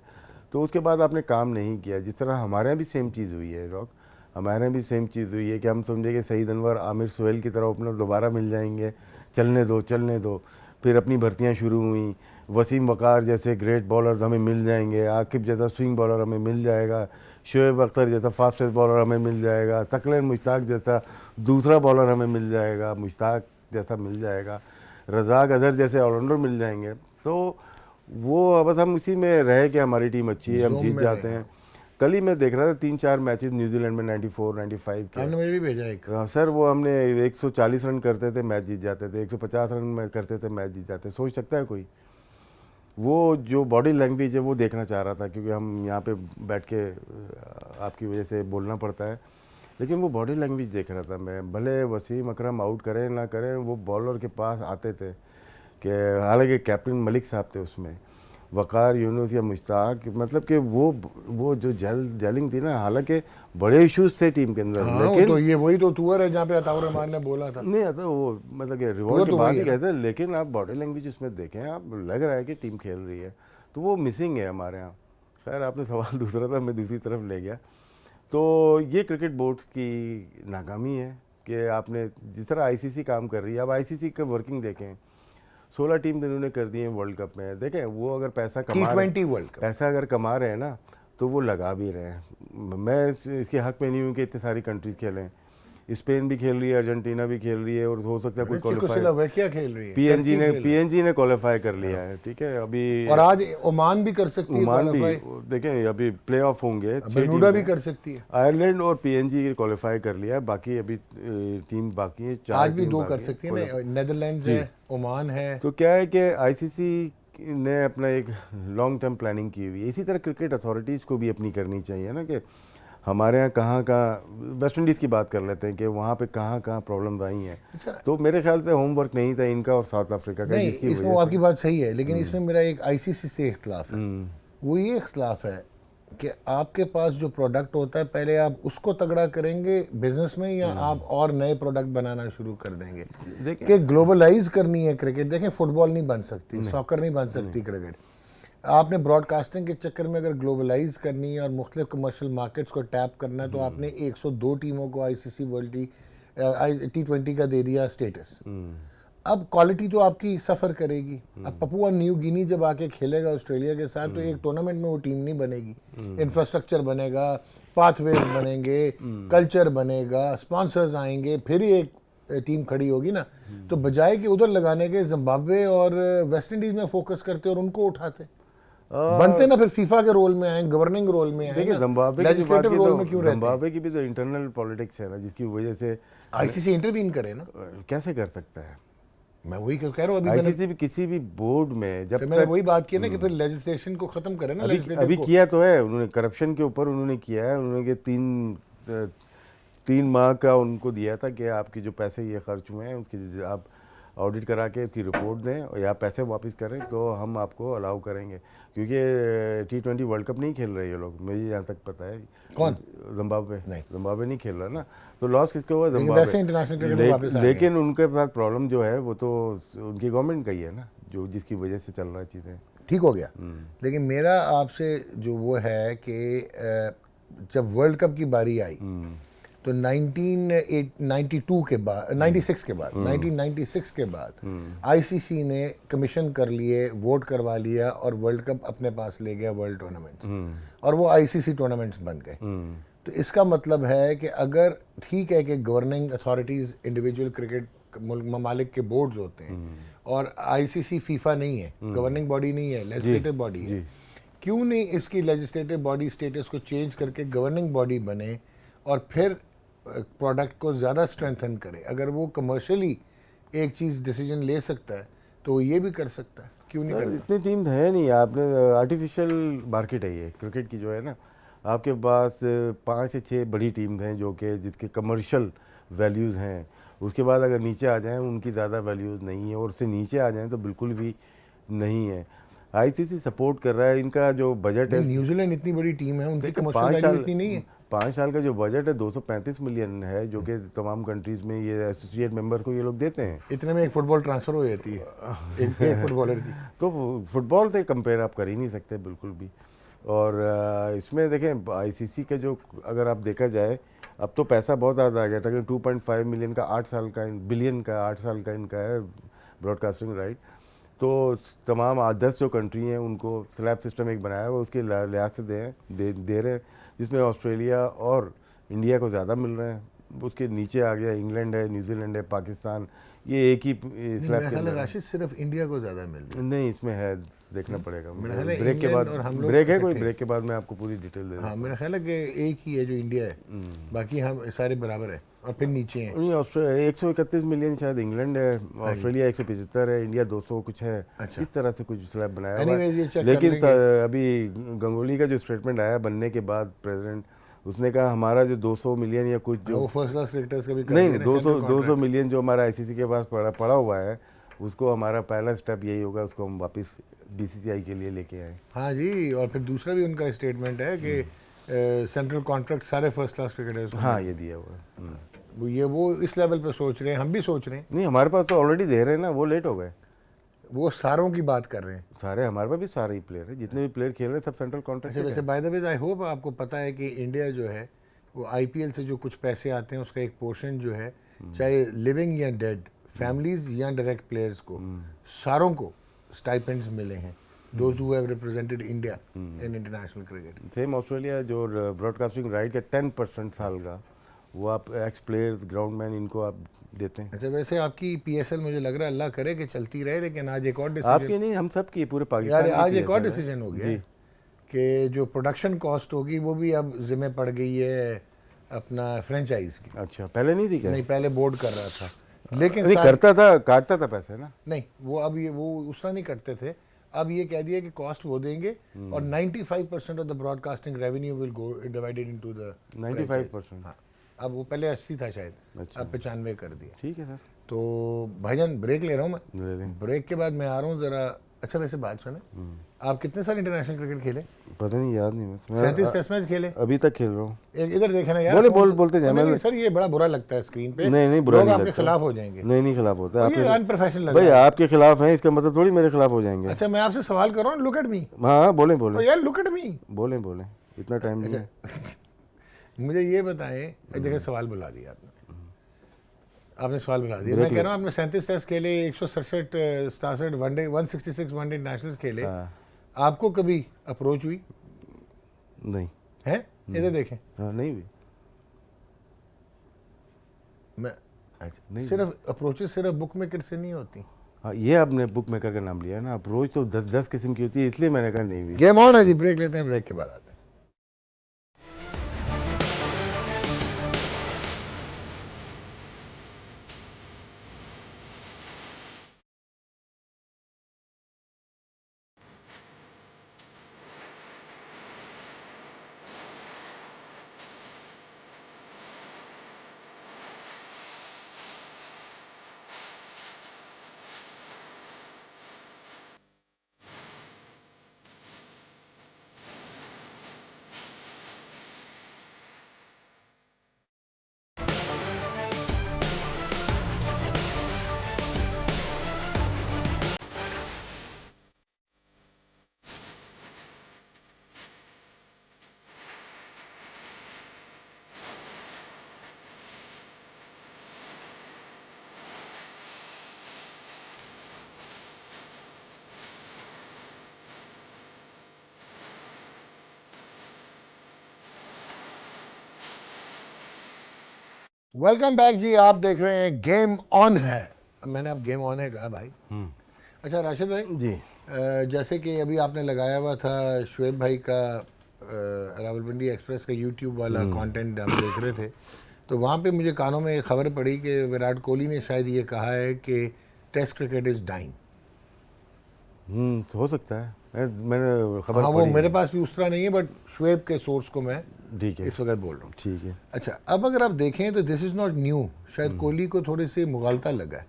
तो उसके बाद आपने काम नहीं किया। जिस तरह हमारे यहाँ भी सेम चीज़ हुई है रॉक, हमारे यहाँ भी सेम चीज़ हुई है कि हम समझे कि सईद अनवर, आमिर सुहेल की तरह ओपनर दोबारा मिल जाएंगे, चलने दो। फिर अपनी भर्तियाँ शुरू हुई, वसीम वकार जैसे ग्रेट बॉलर हमें मिल जाएंगे, आकिब जैसा स्विंग बॉलर हमें मिल जाएगा, शोएब अख्तर जैसा फास्टेस्ट बॉलर हमें मिल जाएगा, तकलन मुश्ताक जैसा दूसरा बॉलर हमें मिल जाएगा, मुश्ताक जैसा मिल जाएगा, रज़ाक अजहर जैसे ऑलराउंडर मिल जाएंगे। तो वो बस हम उसी में रहे कि हमारी टीम अच्छी है, हम जीत जाते हैं। कल ही मैं देख रहा था 3-4 मैचेस न्यूजीलैंड में 94-95 के, आपने मुझे भी भेजा एक। सर वो हमने 140 रन करते थे मैच जीत जाते थे, 150 रन में करते थे मैच जीत जाते। सोच सकता है कोई? वो जो बॉडी लैंग्वेज है वो देखना चाह रहा था, क्योंकि हम यहाँ पे बैठ के आपकी वजह से बोलना पड़ता है। लेकिन वो बॉडी लैंग्वेज देख रहा था मैं, भले वसीम अकरम आउट करें ना करें, वो बॉलर के पास आते थे कि हालांकि कैप्टन मलिक साहब थे उसमें, वकार यूनुस या मुश्ताक, मतलब कि वो जो जेलिंग थी ना, हालांकि बड़े इश्यूज थे टीम के अंदर, हाँ, लेकिन तो ये वही तो टूर है जहाँ पे अताउर रहमान ने बोला था। नहीं आता वो, मतलब कि रिवॉल्ट के तो बाद वही ही है। कहते हैं, लेकिन आप बॉडी लैंग्वेज उसमें देखें, आप लग रहा है कि टीम खेल रही है, तो वो मिसिंग है हमारे यहाँ। खैर आपने सवाल दूसरा था, मैं दूसरी तरफ ले गया। तो ये क्रिकेट बोर्ड की नाकामी है कि आपने जिस तरह आईसीसी काम कर रही है, अब आईसीसी का वर्किंग देखें, 16 टीम इन्होंने कर दी है वर्ल्ड कप में, देखें वो अगर पैसा कमा रहे T20 वर्ल्ड कप। पैसा अगर कमा रहे हैं ना, तो वो लगा भी रहे हैं। मैं इसके हक में नहीं हूँ कि इतनी सारी कंट्रीज खेलें, स्पेन भी खेल रही है, अर्जेंटीना भी खेल रही है, और हो सकता है कोई क्वालिफाई, क्या खेल रही है, पीएनजी ने क्वालिफाई कर लिया है, ठीक है अभी, और आज ओमान भी कर सकती है ओमान भी, क्वालिफाई, देखें अभी प्ले ऑफ होंगे, 6 बरमूडा भी टीम कर सकती है। आयरलैंड और पीएनजी क्वालिफाई कर लिया है, बाकी अभी टीम बाकी है, 4 आज भी टीम 2 बाकी कर सकती है ना, नेदरलैंड्स है, ओमान है। तो क्या है कि आईसीसी ने अपना एक लॉन्ग टर्म प्लानिंग की हुई है, इसी तरह क्रिकेट अथॉरिटीज़ को भी अपनी करनी चाहिए ना, कि हमारे यहाँ कहाँ वेस्ट इंडीज़ की बात कर लेते हैं कि वहाँ पे कहाँ प्रॉब्लम्स आई हैं। अच्छा, तो मेरे ख्याल से होमवर्क नहीं था इनका और साउथ अफ्रीका का, नहीं, जिसकी इसमें वजह आपकी बात सही है, लेकिन इसमें मेरा एक आईसीसी से इख्तलाफ है। वो ये इख्तलाफ है कि आपके पास जो प्रोडक्ट होता है, पहले आप उसको तगड़ा करेंगे बिजनेस में, या आप और नए प्रोडक्ट बनाना शुरू कर देंगे कि ग्लोबलाइज करनी है क्रिकेट। देखें, फुटबॉल नहीं बन सकती, सॉकर नहीं बन सकती क्रिकेट। आपने ब्रॉडकास्टिंग के चक्कर में अगर ग्लोबलाइज करनी है और मुख्तलिफ कमर्शियल मार्केट्स को टैप करना है, तो आपने 102 टीमों को आईसीसी वर्ल्ड T20 का दे दिया स्टेटस। अब क्वालिटी तो आपकी सफ़र करेगी। अब पपुआ न्यू गिनी जब आके खेलेगा ऑस्ट्रेलिया के साथ, तो एक टूर्नामेंट में वो टीम नहीं बनेगी। इंफ्रास्ट्रक्चर बनेगा, पाथवेज बनेंगे, कल्चर बनेगा, स्पॉन्सर्स आएंगे, फिर ही एक टीम खड़ी होगी ना। तो बजाय कि उधर लगाने के जिम्बाब्वे और वेस्ट इंडीज़ में फोकस करते और उनको उठाते, बनते ना, फिर फीफा के रोल में आए, गवर्निंग रोल में आए। देखिए जिम्बाब्वे लेजिस्लेटिव रोल में क्यों रहते? जिम्बाब्वे की भी तो इंटरनल पॉलिटिक्स है ना, जिसकी वजह से आईसीसी इंटरवीन करे ना। कैसे कर सकता है? मैं वही कह रहा हूँ, अभी आईसीसी भी किसी भी बोर्ड में जब मैंने वही बात की ना कि फिर लेजिस्लेशन को खत्म करे ना। अभी किया तो है उन्होंने, करप्शन के ऊपर उन्होंने किया है, उन्होंने 3 माह का उनको दिया था कि आपके जो पैसे ये खर्च हुए हैं उसकी आप ऑडिट करा के उसकी रिपोर्ट दें और या पैसे वापस करें तो हम आपको अलाउ करेंगे, क्योंकि T20 वर्ल्ड कप नहीं खेल रहे ये लोग, मुझे यहाँ तक पता है। कौन? जिम्बाब्वे नहीं खेल रहा ना, तो लॉस किसको हुआ? जिम्बाब्वे। लेकिन उनके पास प्रॉब्लम जो है वो तो उनकी गवर्नमेंट का ही है ना, जो जिसकी वजह से चल रहा है चीज़ें। ठीक हो गया। लेकिन मेरा आपसे जो वो है कि जब वर्ल्ड कप की बारी आई तो 1992 के बाद 96 के बाद 1996 के बाद आईसीसी ने कमीशन कर लिए, वोट करवा लिया और वर्ल्ड कप अपने पास ले गया, वर्ल्ड टूर्नामेंट्स, और वो आईसीसी टूर्नामेंट्स बन गए। तो इसका मतलब है कि अगर ठीक है कि गवर्निंग अथॉरिटीज़ इंडिविजुअल क्रिकेट ममालिक के बोर्ड्स होते हैं और आईसीसी फीफा नहीं है, गवर्निंग बॉडी नहीं है, लेजिस्लेटिव बॉडी है, क्यों नहीं इसकी लेजिस्लेटिव बॉडी स्टेटस को चेंज करके गवर्निंग बॉडी बने और फिर प्रोडक्ट को ज़्यादा स्ट्रेंथन करे? अगर वो कमर्शियली एक चीज़ डिसीजन ले सकता है तो ये भी कर सकता है, क्यों नहीं करता? इतनी टीम है नहीं, आपने आर्टिफिशियल मार्केट है ये क्रिकेट की जो है ना, आपके पास 5 से 6 बड़ी टीम हैं जो कि जिसके कमर्शियल वैल्यूज़ हैं, उसके बाद अगर नीचे आ जाएं उनकी ज़्यादा वैल्यूज़ नहीं है, और उससे नीचे आ जाएं तो बिल्कुल भी नहीं है। आईसीसी सपोर्ट कर रहा है, इनका जो बजट है, न्यूजीलैंड इतनी बड़ी टीम है, उनकी कमर्शियल वैल्यू इतनी नहीं है। 5 साल का जो बजट है 235 मिलियन है, जो कि तमाम कंट्रीज़ में ये एसोसिएट मेंबर्स को ये लोग देते हैं। इतने में एक फुटबॉल ट्रांसफ़र हो जाती है एक फुटबॉलर की। तो फुटबॉल से कंपेयर आप कर ही नहीं सकते बिल्कुल भी। और इसमें देखें आईसीसी के जो अगर आप देखा जाए, अब तो पैसा बहुत ज़्यादा आ गया था कि 2.5 मिलियन का 8 साल का, बिलियन का 8 साल का इनका है ब्रॉडकास्टिंग राइट। तो तमाम 10 जो कंट्री हैं उनको स्लैब सिस्टम एक बनाया हुआ, उसके लिहाज से दे रहे हैं, जिसमें ऑस्ट्रेलिया और इंडिया को ज़्यादा मिल रहे हैं। उसके नीचे आ गया इंग्लैंड है, न्यूजीलैंड है, पाकिस्तान, ये एक ही स्लैब के अंदर। राशिद सिर्फ इंडिया को ज़्यादा मिल रहा है। नहीं, इसमें है, देखना पड़ेगा। ब्रेक के बाद ब्रेक के बाद मैं आपको पूरी डिटेल दे दूँगा। हाँ, मेरा ख्याल है कि एक ही है जो इंडिया है, बाकी हम सारे बराबर है और फिर नीचे हैं। नहीं, ऑस्ट्रेलिया 131 मिलियन शायद इंग्लैंड है, ऑस्ट्रेलिया 175 है, इंडिया 200 कुछ है। अच्छा। इस तरह से कुछ स्लैब बनाया हुआ है। Anyways, ये check लेकिन कर लेंगे। अभी गंगोली का जो स्टेटमेंट आया बनने के बाद प्रेसिडेंट, उसने कहा हमारा जो 200 मिलियन या कुछ जो वो फर्स्ट क्लास क्रिकेटर्स का भी कर नहीं दिया ना 200 central 200 contract। मिलियन जो हमारा आईसीसी के पास पड़ा हुआ है, उसको हमारा पहला स्टेप यही होगा, उसको हम वापस बीसीसीआई के लिए लेके आए। हाँ जी, और फिर दूसरा भी उनका स्टेटमेंट है कि सेंट्रल कॉन्ट्रैक्ट सारे फर्स्ट क्लास क्रिकेटर्स को हाँ, ये दिया हुआ है। वो इस लेवल पे सोच रहे हैं, हम भी सोच रहे हैं। नहीं, हमारे पास तो ऑलरेडी दे रहे हैं ना, वो लेट हो गए। वो सारों की बात कर रहे हैं। सारे हमारे पास भी सारे ही प्लेयर हैं, जितने भी प्लेयर खेल रहे हैं सब सेंट्रल अच्छा, कॉन्ट्रैक्ट वैसे by the way I hope आपको पता है कि इंडिया जो है वो आईपीएल से जो कुछ पैसे आते हैं उसका एक पोर्शन जो है, चाहे लिविंग या डेड फैमिलीज या डायरेक्ट प्लेयर्स को, सारों को स्टाइपेंड्स मिले हैं, those who have represented India in international cricket. Same Australia जो ब्रॉडकास्टिंग राइट का 10% साल का, वो आप एक्स प्लेयर्स ग्राउंडमैन इनको आप देते हैं। अच्छा, वैसे आपकी पीएसएल मुझे लग रहा है अल्लाह करे कि चलती रहे, लेकिन आज एक और आपके डिसीजन, नहीं, हम सब की पूरे पाकिस्तान यार की आज एक और PSL है। डिसीजन हो गया जी। है कि जो प्रोडक्शन कॉस्ट होगी वो भी अब जिम्मे पड़ गई है अपना फ्रेंचाइज की। अच्छा, पहले नहीं थी क्या? नहीं, पहले बोर्ड कर रहा था, लेकिन नहीं, साथ- करता था, काटता था पैसे ना। नहीं, वो अब ये वो उस तरह नहीं करते थे। अब ये कह दिया कि कॉस्ट वो देंगे और 95% of the broadcasting revenue will go divided into the 95%। हाँ, अब वो पहले 80 था शायद, अच्छा। अब 95 कर दिया। ठीक है सर, तो भाईजान ब्रेक ले रहा हूँ मैं, ले लें। ब्रेक के बाद मैं आ रहा हूँ ज़रा। अच्छा, वैसे बात सुने, आप कितने साल इंटरनेशनल क्रिकेट खेले? पता नहीं, याद नहीं बस। मैं 37 टेस्ट मैच खेले? अभी तक खेल रहा हूँ। इधर देखे ना यार, बोले, फोन पे- बोलते जाए, नहीं, मैं- सर ये बड़ा बुरा लगता है स्क्रीन पे। नहीं, बुरा लोग नहीं आपके लगता। खिलाफ हो जाएंगे। नहीं, खिलाफ होता है ये आपके। अनप्रोफेशनल लग भाई रहा है। आपके खिलाफ है, इसका मतलब थोड़ी मेरे खिलाफ हो जाएंगे। अच्छा, मैं आपसे सवाल कर रहा हूँ, लुक एट मी। हाँ, बोले बोले यार लुक एट मी। बोले बोले, इतना टाइम नहीं है। मुझे ये बताएं, देखिए सवाल बुला दिया आपने सवाल बुला दिया। मैं कह रहा हूँ आपने 37 टेस्ट खेले, 167 67 वनडे, 166 वनडे इंटरनेशनल खेले, हाँ। आपको कभी अप्रोच हुई नहीं। है? इधर देखें। हाँ, नहीं हुई। मैं नहीं सिर्फ अप्रोचेस सिर्फ बुक मेकर से नहीं होती। हाँ, ये आपने बुक मेकर का नाम लिया है ना, अप्रोच तो 10 किस्म की होती है, इसलिए मैंने कहा नहीं हुई। गेम ऑन है जी, ब्रेक लेते हैं, ब्रेक के बाद आते हैं। वेलकम बैक जी, आप देख रहे हैं गेम ऑन है। अब मैंने अब गेम ऑन है कहा भाई। अच्छा राशिद भाई जी। जैसे कि अभी आपने लगाया हुआ था शुएब भाई का रावलपिंडी एक्सप्रेस का यूट्यूब वाला कंटेंट हम देख रहे थे, तो वहाँ पे मुझे कानों में एक खबर पड़ी कि विराट कोहली ने शायद ये कहा है कि टेस्ट क्रिकेट इज़ डाइंग। हो सकता है, मैंने खबर हाँ, वो पढ़ी। मेरे पास भी उस तरह नहीं है, बट शुएब के सोर्स को मैं ठीक है, इस वक्त बोल रहा हूँ। ठीक है। अच्छा, अब अगर आप देखें तो दिस इज़ नॉट न्यू। शायद कोहली को थोड़ी सी मुगालता लगा है।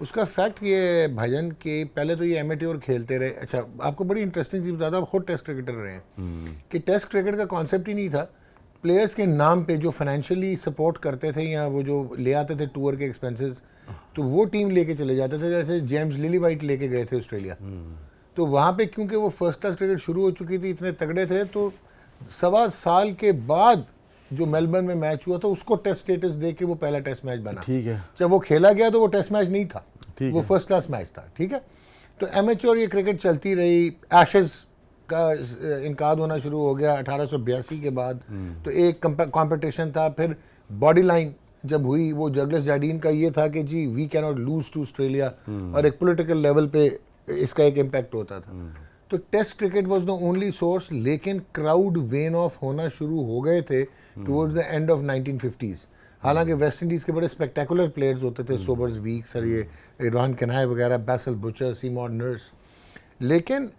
उसका फैक्ट ये है भाईजान कि पहले तो ये एमेट्योर खेलते रहे। अच्छा, आपको बड़ी इंटरेस्टिंग चीज़ बताता हूँ, आप खुद टेस्ट क्रिकेटर रहे हैं कि टेस्ट क्रिकेट का कॉन्सेप्ट ही नहीं था। प्लेयर्स के नाम पे जो फाइनेंशियली सपोर्ट करते थे या वो जो ले आते थे टूर के एक्सपेंसेस, तो वो टीम लेके चले जाते थे। जैसे जेम्स लिली वाइट लेके गए थे ऑस्ट्रेलिया, तो वहाँ पे क्योंकि वो फर्स्ट क्लास क्रिकेट शुरू हो चुकी थी, इतने तगड़े थे, तो 1.25 साल के बाद जो मेलबर्न में मैच हुआ था उसको टेस्ट स्टेटस दे के वो पहला टेस्ट मैच बना। ठीक है। जब वो खेला गया तो वो टेस्ट मैच नहीं था, ठीक वो है। फर्स्ट क्लास मैच था। ठीक है, तो एमेच्योर ये क्रिकेट चलती रही। एशेज का इनकाद होना शुरू हो गया 1882 के बाद, तो एक कंपटीशन था। फिर बॉडी लाइन जब हुई, वो जगलस जार्डीन का ये था कि जी we can not lose to Australia, और एक पॉलिटिकल लेवल पे इसका एक इम्पैक्ट होता था। तो test cricket was the only source, लेकिन क्राउड वेन ऑफ होना शुरू हो गए थे towards the end of 1950s। हालांकि वेस्ट इंडीज़ के बड़े स्पेक्टेकुलर प्लेयर्स होते थे, सोबर्स वीक, सर ये रोहन कनाय वगैरह, बैसल बुचर, सीमॉर नर्स, लेकिन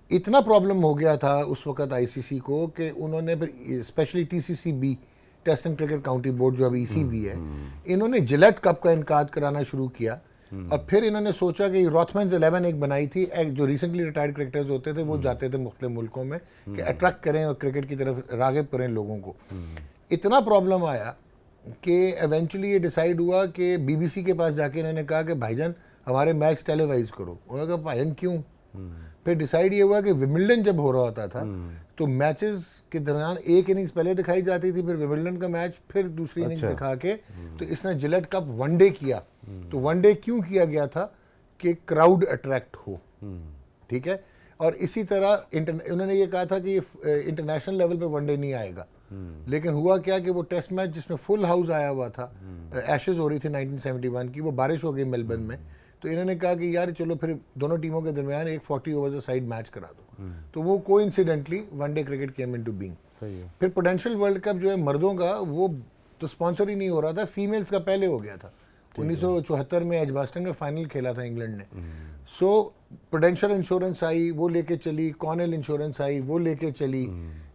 इतना प्रॉब्लम हो गया था उस वक्त आईसीसी को कि उन्होंने फिर specially TCCB, test and cricket county board जो अभी ईसीबी है, इन्होंने जिलेट कप का इनकाद कराना शुरू किया। और फिर इन्होंने सोचा कि रॉथमैन्स 11 एक बनाई थी, एक जो रिसेंटली रिटायर्ड क्रिकेटर्स होते थे वो जाते थे मुख्तलिफ मुल्कों में कि अट्रैक्ट करें और क्रिकेट की तरफ राग़िब करें लोगों को। इतना प्रॉब्लम आया कि एवेंचुअली ये डिसाइड हुआ कि बीबीसी के पास जाके इन्होंने कहा कि भाईजान हमारे मैच टेलीवाइज करो। उन्होंने कहा भाईजान क्यों? फिर डिसाइड ये हुआ कि विमिल्डन जब हो रहा होता था तो मैचेस के दरमियान एक इनिंग्स पहले दिखाई जाती थी, फिर विमिल्डन का मैच, फिर दूसरी इनिंग्स दिखा के, तो इसने जिलेट कप वनडे किया। तो वनडे क्यों किया गया था? कि क्राउड अट्रैक्ट हो, ठीक है। और इसी तरह उन्होंने ये कहा था कि इंटरनेशनल लेवल पे वनडे नहीं आएगा, लेकिन हुआ क्या कि वो टेस्ट मैच जिसमें फुल हाउस आया हुआ था, एशेज हो रही थी 1971 की, वो बारिश हो गई मेलबर्न में, तो इन्होंने कहा कि यार चलो फिर दोनों टीमों के दरमियान एक 40 ओवर साइड मैच करा दो। तो वो coincidentally one day cricket came into being. फिर पोटेंशियल वर्ल्ड कप जो है मर्दों का, वो तो स्पॉन्सर ही नहीं हो रहा था, फीमेल्स का पहले हो गया था। 1974 में एजबास्टन में फाइनल खेला था इंग्लैंड ने। सो प्रूडेंशियल इंश्योरेंस आई, वो लेके चली, कॉर्नेल इंश्योरेंस आई, वो लेके चली,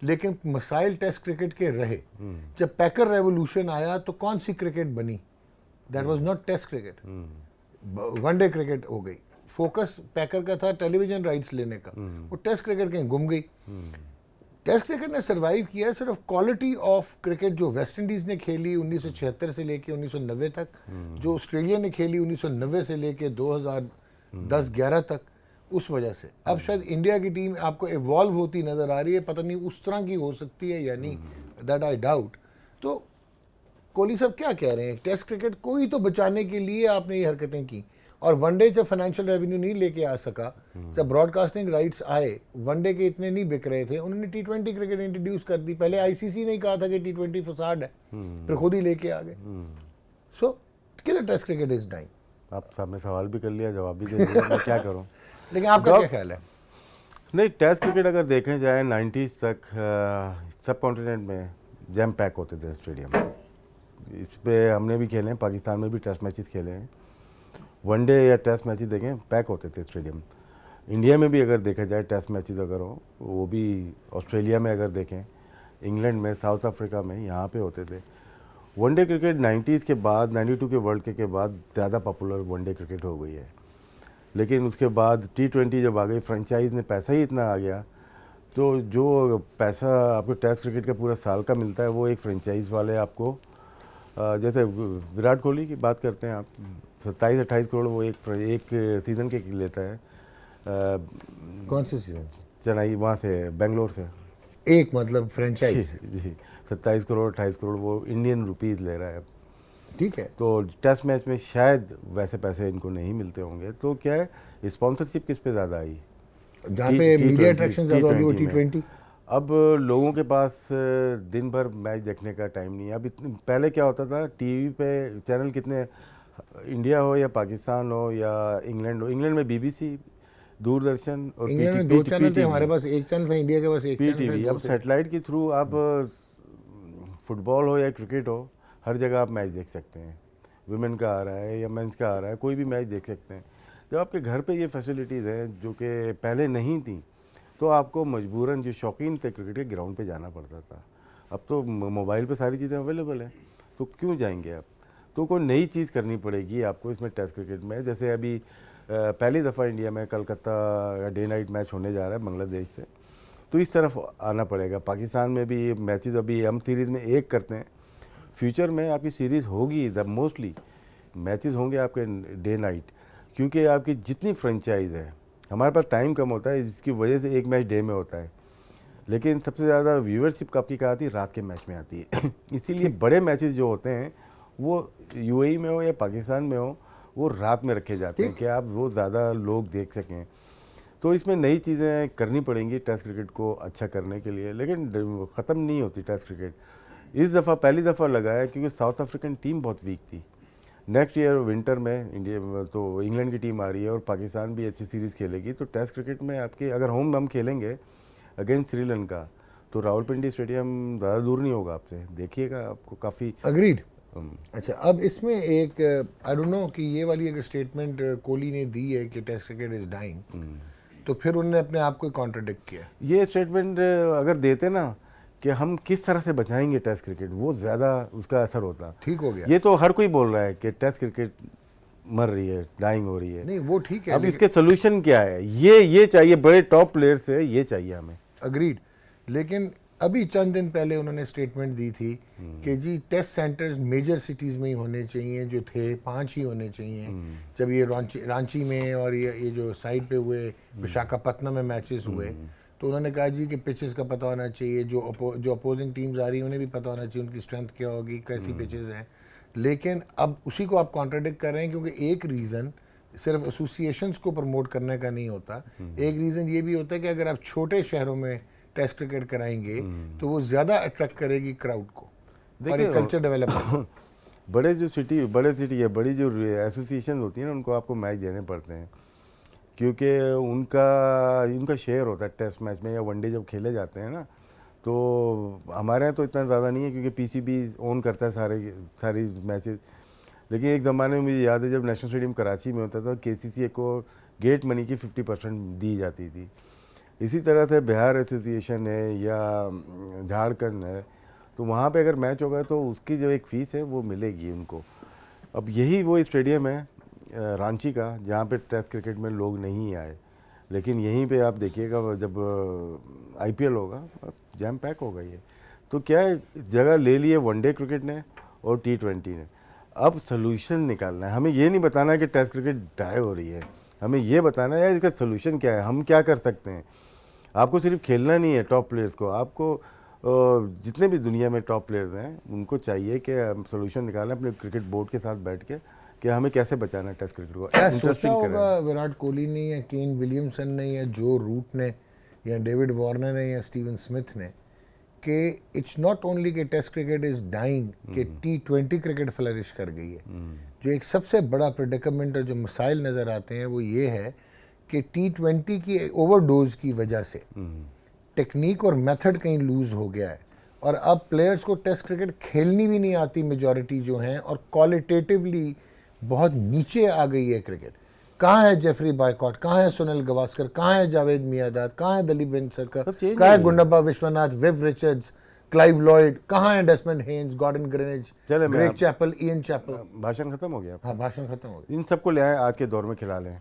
लेकिन मसाइल टेस्ट क्रिकेट के रहे। जब पैकर रेवोल्यूशन आया तो कौन सी क्रिकेट बनी? That was not test cricket, one day cricket हो गई। फोकस पैकर का था टेलीविजन राइट्स लेने का, वो टेस्ट क्रिकेट कहीं गुम गई। टेस्ट क्रिकेट ने सरवाइव किया सिर्फ क्वालिटी ऑफ क्रिकेट जो वेस्ट इंडीज़ ने खेली 1976 से लेके 1990 तक, जो ऑस्ट्रेलिया ने खेली 1990 से लेके 2010-11 तक, उस वजह से। अब शायद इंडिया की टीम आपको इवॉल्व होती नज़र आ रही है, पता नहीं उस तरह की हो सकती है या नहीं, दैट आई डाउट। तो कोहली साहब क्या कह रहे हैं? टेस्ट क्रिकेट को ही तो बचाने के लिए आपने ये हरकतें की, और वनडे जब फाइनेंशियल रेवेन्यू नहीं लेके आ सका, जब ब्रॉडकास्टिंग राइट्स आए, वनडे के इतने नहीं बिक रहे थे, उन्होंने टी20 क्रिकेट इंट्रोड्यूस कर दी। पहले आईसीसी ने कहा था कि टी20 फसाड है, फिर खुद ही लेके आ गए। सो किधर टेस्ट क्रिकेट इज डाइंग? आप सामने सवाल भी कर लिया, जवाब भी दे दिया, मैं क्या करूं? लेकिन आपका क्या ख्याल है? नहीं, टेस्ट क्रिकेट अगर देखें जाए 90s तक सब कॉन्टिनेंट में जैम पैक होते थे स्टेडियम। इस पे हमने भी खेले हैं, पाकिस्तान में भी टेस्ट मैचेस खेले हैं। वनडे या टेस्ट मैचेस देखें पैक होते थे स्टेडियम। इंडिया में भी अगर देखा जाए टेस्ट मैचेस अगर हो, वो भी ऑस्ट्रेलिया में अगर देखें, इंग्लैंड में, साउथ अफ्रीका में, यहाँ पे होते थे। वनडे क्रिकेट 90s के बाद, 92 के वर्ल्ड कप के बाद ज़्यादा पॉपुलर वनडे क्रिकेट हो गई है। लेकिन उसके बाद टी20 जब आ गई, फ्रेंचाइज ने पैसा ही इतना आ गया, तो जो पैसा आपको टेस्ट क्रिकेट का पूरा साल का मिलता है, वो एक फ्रेंचाइज वाले आपको, जैसे विराट कोहली की बात करते हैं आप, 27-28 करोड़ वो एक सीज़न के लेता है। कौन से सीजन? चेन्नई, वहाँ से, बेंगलोर से। एक मतलब फ्रेंचाइज? जी, 27 करोड़ 28 करोड़ वो इंडियन रुपीज़ ले रहा है। ठीक है। तो टेस्ट मैच में शायद वैसे पैसे इनको नहीं मिलते होंगे, तो क्या है, स्पॉन्सरशिप किस पे ज़्यादा आई? जहाँ पे मीडिया अट्रैक्शन ज़्यादा होगी वो टी20। अब लोगों के पास दिन भर मैच देखने का टाइम नहीं है। अब पहले क्या होता था, टीवी पे चैनल कितने, इंडिया हो या पाकिस्तान हो या इंग्लैंड हो, इंग्लैंड में बीबीसी, दूरदर्शन और इंग्लैंड में 2 चैनल थे, हमारे पास 1 चैनल था, इंडिया के पास 1 चैनल था। अब सैटेलाइट के थ्रू आप फुटबॉल हो या क्रिकेट हो, हर जगह आप मैच देख सकते हैं। वुमेन का आ रहा है या मेंस का आ रहा है, कोई भी मैच देख सकते हैं। जब आपके घर पे ये फैसिलिटीज़ हैं जो कि पहले नहीं थी, तो आपको मजबूरन जो शौकीन थे क्रिकेट के, ग्राउंड पे जाना पड़ता था। अब तो मोबाइल पे सारी चीज़ें अवेलेबल हैं, तो क्यों जाएंगे आप? तो कोई नई चीज़ करनी पड़ेगी आपको इसमें टेस्ट क्रिकेट में। जैसे अभी पहली दफ़ा इंडिया में कलकत्ता डे नाइट मैच होने जा रहा है बांग्लादेश से, तो इस तरफ आना पड़ेगा। पाकिस्तान में भी मैचेस अभी हम सीरीज़ में एक करते हैं, फ्यूचर में आपकी सीरीज़ होगी, द मोस्टली मैचेस होंगे आपके डे नाइट, क्योंकि आपकी जितनी फ्रेंचाइज है, हमारे पास टाइम कम होता है, जिसकी वजह से एक मैच डे में होता है, लेकिन सबसे ज़्यादा व्यूअरशिप आपकी क्या आती है, रात के मैच में आती है। इसीलिए बड़े मैचेस जो होते हैं वो यूएई में हो या पाकिस्तान में हो, वो रात में रखे जाते हैं कि आप वो ज़्यादा लोग देख सकें। तो इसमें नई चीज़ें करनी पड़ेंगी टेस्ट क्रिकेट को अच्छा करने के लिए, लेकिन ख़त्म नहीं होती टेस्ट क्रिकेट। इस दफ़ा पहली दफ़ा लगा है क्योंकि साउथ अफ्रीकन टीम बहुत वीक थी। नेक्स्ट ईयर विंटर में इंडिया में तो इंग्लैंड की टीम आ रही है और पाकिस्तान भी अच्छी सीरीज़ खेलेगी। तो टेस्ट क्रिकेट में आपके अगर होम हम खेलेंगे अगेंस्ट श्रीलंका, तो रावलपिंडी स्टेडियम ज़्यादा दूर नहीं होगा आपसे, देखिएगा आपको काफ़ी। अग्रीड। अच्छा, अब इसमें एक आई डोंट नो कि ये वाली अगर स्टेटमेंट कोहली ने दी है कि टेस्ट क्रिकेट इज डाइंग, तो फिर उन्होंने अपने आप को कॉन्ट्रडिक्ट किया। ये स्टेटमेंट अगर देते ना कि हम किस तरह से बचाएंगे टेस्ट क्रिकेट, वो ज़्यादा उसका असर होता। ठीक हो गया। ये तो हर कोई बोल रहा है कि टेस्ट क्रिकेट मर रही है, डाइंग हो रही है। नहीं वो ठीक है, अब इसके सोल्यूशन क्या है? ये चाहिए, बड़े टॉप प्लेयर से ये चाहिए हमें। अग्रीड। लेकिन अभी चंद दिन पहले उन्होंने स्टेटमेंट दी थी कि जी टेस्ट सेंटर्स मेजर सिटीज़ में ही होने चाहिए, जो थे 5 ही होने चाहिए। जब ये रांची में और ये जो साइड पे हुए विशाखापत्तनम में मैचेस हुए, तो उन्होंने कहा जी कि पिचेस का पता होना चाहिए, जो अपोजिंग टीम्स आ रही हैं उन्हें भी पता होना चाहिए उनकी स्ट्रेंथ क्या होगी, कैसी पिचेस हैं। लेकिन अब उसी को आप कॉन्ट्राडिक्ट कर रहे हैं, क्योंकि एक रीज़न सिर्फ एसोसिएशंस को प्रमोट करने का नहीं होता, एक रीज़न ये भी होता है कि अगर आप छोटे शहरों में टेस्ट क्रिकेट कराएंगे तो वो ज़्यादा अट्रैक्ट करेगी क्राउड को और एक कल्चर डेवलपमेंट। बड़े सिटी है, बड़ी जो एसोसिएशन होती है ना, उनको आपको मैच देने पड़ते हैं, क्योंकि उनका शेयर होता है टेस्ट मैच में या वनडे जब खेले जाते हैं ना। तो हमारे यहाँ तो इतना ज़्यादा नहीं है, क्योंकि पीसीबी ओन करता है सारी मैचेस। लेकिन एक ज़माने में मुझे याद है जब नेशनल स्टेडियम कराची में होता था, केसीसी को गेट मनी की 50% दी जाती थी। इसी तरह से बिहार एसोसिएशन है या झारखंड है, तो वहाँ पे अगर मैच होगा तो उसकी जो एक फ़ीस है वो मिलेगी उनको। अब यही वो स्टेडियम है रांची का, जहाँ पे टेस्ट क्रिकेट में लोग नहीं आए, लेकिन यहीं पे आप देखिएगा जब आईपीएल होगा जैम पैक होगा ये। तो क्या है, जगह ले लिए वनडे क्रिकेट ने और T20 ने। अब सोल्यूशन निकालना है, हमें ये नहीं बताना है कि टेस्ट क्रिकेट डाई हो रही है, हमें ये बताना है यार इसका सोल्यूशन क्या है, हम क्या कर सकते हैं। आपको सिर्फ खेलना नहीं है टॉप प्लेयर्स को, आपको जितने भी दुनिया में टॉप प्लेयर्स हैं उनको चाहिए कि हम सोल्यूशन निकालें अपने क्रिकेट बोर्ड के साथ बैठ के कि हमें कैसे बचाना है टेस्ट क्रिकेट को। क्या सोचा होगा विराट कोहली ने या केन विलियमसन ने या जो रूट ने या डेविड वार्नर ने या स्टीवन स्मिथ ने कि इट्स नॉट ओनली कि टेस्ट क्रिकेट इज डाइंग, कि T20 क्रिकेट फ्लरिश कर गई है। जो एक सबसे बड़ा प्रेडिकमेंट और जो मसाइल नज़र आते हैं वो ये है कि T20 की ओवरडोज की वजह से टेक्निक और मेथड कहीं लूज हो गया है, और अब प्लेयर्स को टेस्ट क्रिकेट खेलनी भी नहीं आती मेजॉरिटी जो हैं, और क्वालिटेटिवली बहुत नीचे आ गई है क्रिकेट। कहाँ है जेफरी बायकॉट, कहाँ है सुनील गवास्कर, कहाँ है जावेद मियांदाद, कहाँ है दिलीप वेंगसरकर, कहाँ है Gundappa Viswanath, Viv Richards, Clive Lloyd, कहाँ है Desmond Haynes, Gordon Greenidge, Greg Chappell, Ian Chappell. भाषण खत्म हो गया। हाँ भाषण खत्म हो गया। इन सबको ले आए आज के दौर में खिला लें,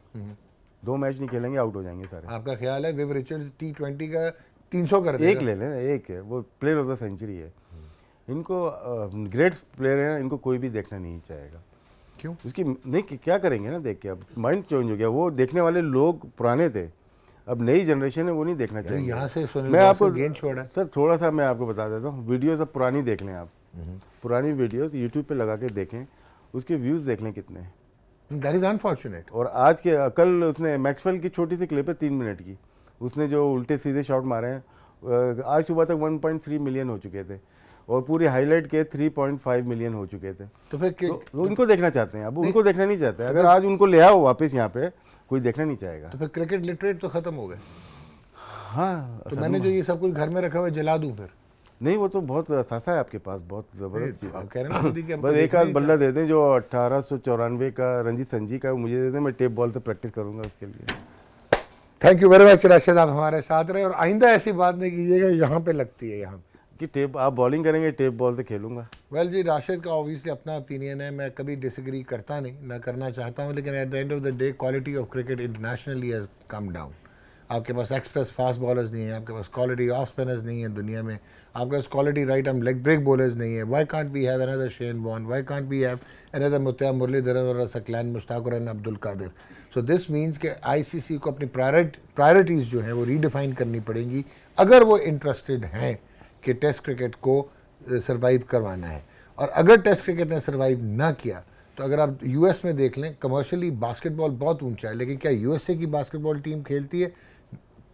2 मैच नहीं खेलेंगे आउट हो जाएंगे सारे। आपका ख्याल है विव रिचर्ड्स T20 का 300 कर देगा? एक ले लें, एक है वो प्लेयर ऑफ द सेंचुरी है। इनको ग्रेट प्लेयर है ना, इनको कोई भी देखना नहीं चाहेगा। क्यों? उसकी नहीं क्या करेंगे ना देख के, अब माइंड चेंज हो गया। वो देखने वाले लोग पुराने थे, अब नई जनरेशन है वो नहीं देखना चाहेंगे। यहाँ से मैं आपको गेंद छोड़ा सर थोड़ा सा मैं आपको बता देता हूँ, वीडियोस अब पुरानी देख लें आप, पुरानी वीडियोस यूट्यूब पे लगा के देखें, उसके व्यूज़ देख लें कितने हैं। That is unfortunate. और आज के कल उसने मैक्सवेल की छोटी सी क्लिप है 3 मिनट की, उसने जो उल्टे सीधे शॉट मारे हैं, आज सुबह तक 1.3 मिलियन हो चुके थे और पूरी हाईलाइट के 3.5 मिलियन हो चुके थे। तो फिर तो इनको देखना चाहते हैं, अब उनको देखना नहीं चाहते। अगर आज उनको ले आओ वापस यहाँ पे, कोई देखना नहीं चाहेगा। तो फिर क्रिकेट लिटरेट तो खत्म हो गए। हाँ, तो मैंने जो ये सब कुछ घर में रखा हुआ जला दूं फिर? नहीं, वो तो बहुत सासा है आपके पास, बहुत ज़बरदस्त चीज़ आप कह रहे हैं ना कि बस एक आध बल्ला दे दें जो 1894 का रंजीत संजी का, मुझे दे दें, मैं टेप बॉल से प्रैक्टिस करूँगा उसके लिए। Thank you very much Rashid, आप हमारे साथ रहे और आइंदा ऐसी बात नहीं कीजिएगा यहाँ पे लगती है यहाँ कि टेप आप बॉलिंग करेंगे, टेप बॉल से खेलूंगा। वेल जी, राशिद का ऑब्वियसली अपना ओपिनियन है, मैं कभी डिसएग्री करता नहीं, ना करना चाहता हूँ, लेकिन at the end of the day quality of cricket internationally has come down. आपके पास एक्सप्रेस फास्ट बॉलर्स नहीं है, आपके पास क्वालिटी ऑफ स्पिनर्स नहीं है दुनिया में, आपके पास quality right arm leg break bowlers नहीं है। Why can't we have another Shane Warne, why can't we have another Muttiah Muralitharan और सकलैन मुश्ताक और Abdul Qadir. So this means कि ICC को अपनी प्रायोरिटीज़ जो हैं वो रीडिफाइन करनी पड़ेंगी अगर वो इंटरेस्टेड हैं कि टेस्ट क्रिकेट को सर्वाइव करवाना है। और अगर टेस्ट क्रिकेट ने सर्वाइव ना किया तो अगर आप US में देख लें, कमर्शियली बास्केटबॉल बहुत ऊंचा है, लेकिन क्या USA की बास्केटबॉल टीम खेलती है,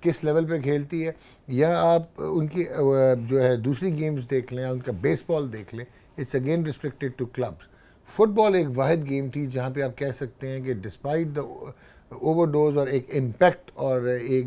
किस लेवल पे खेलती है, या आप उनकी जो है दूसरी गेम्स देख लें, उनका बेसबॉल देख लें, it's again restricted to clubs. Football एक वाहिद गेम थी जहाँ पे आप कह सकते हैं कि डिस्पाइट द ओवरडोज और एक इम्पैक्ट और एक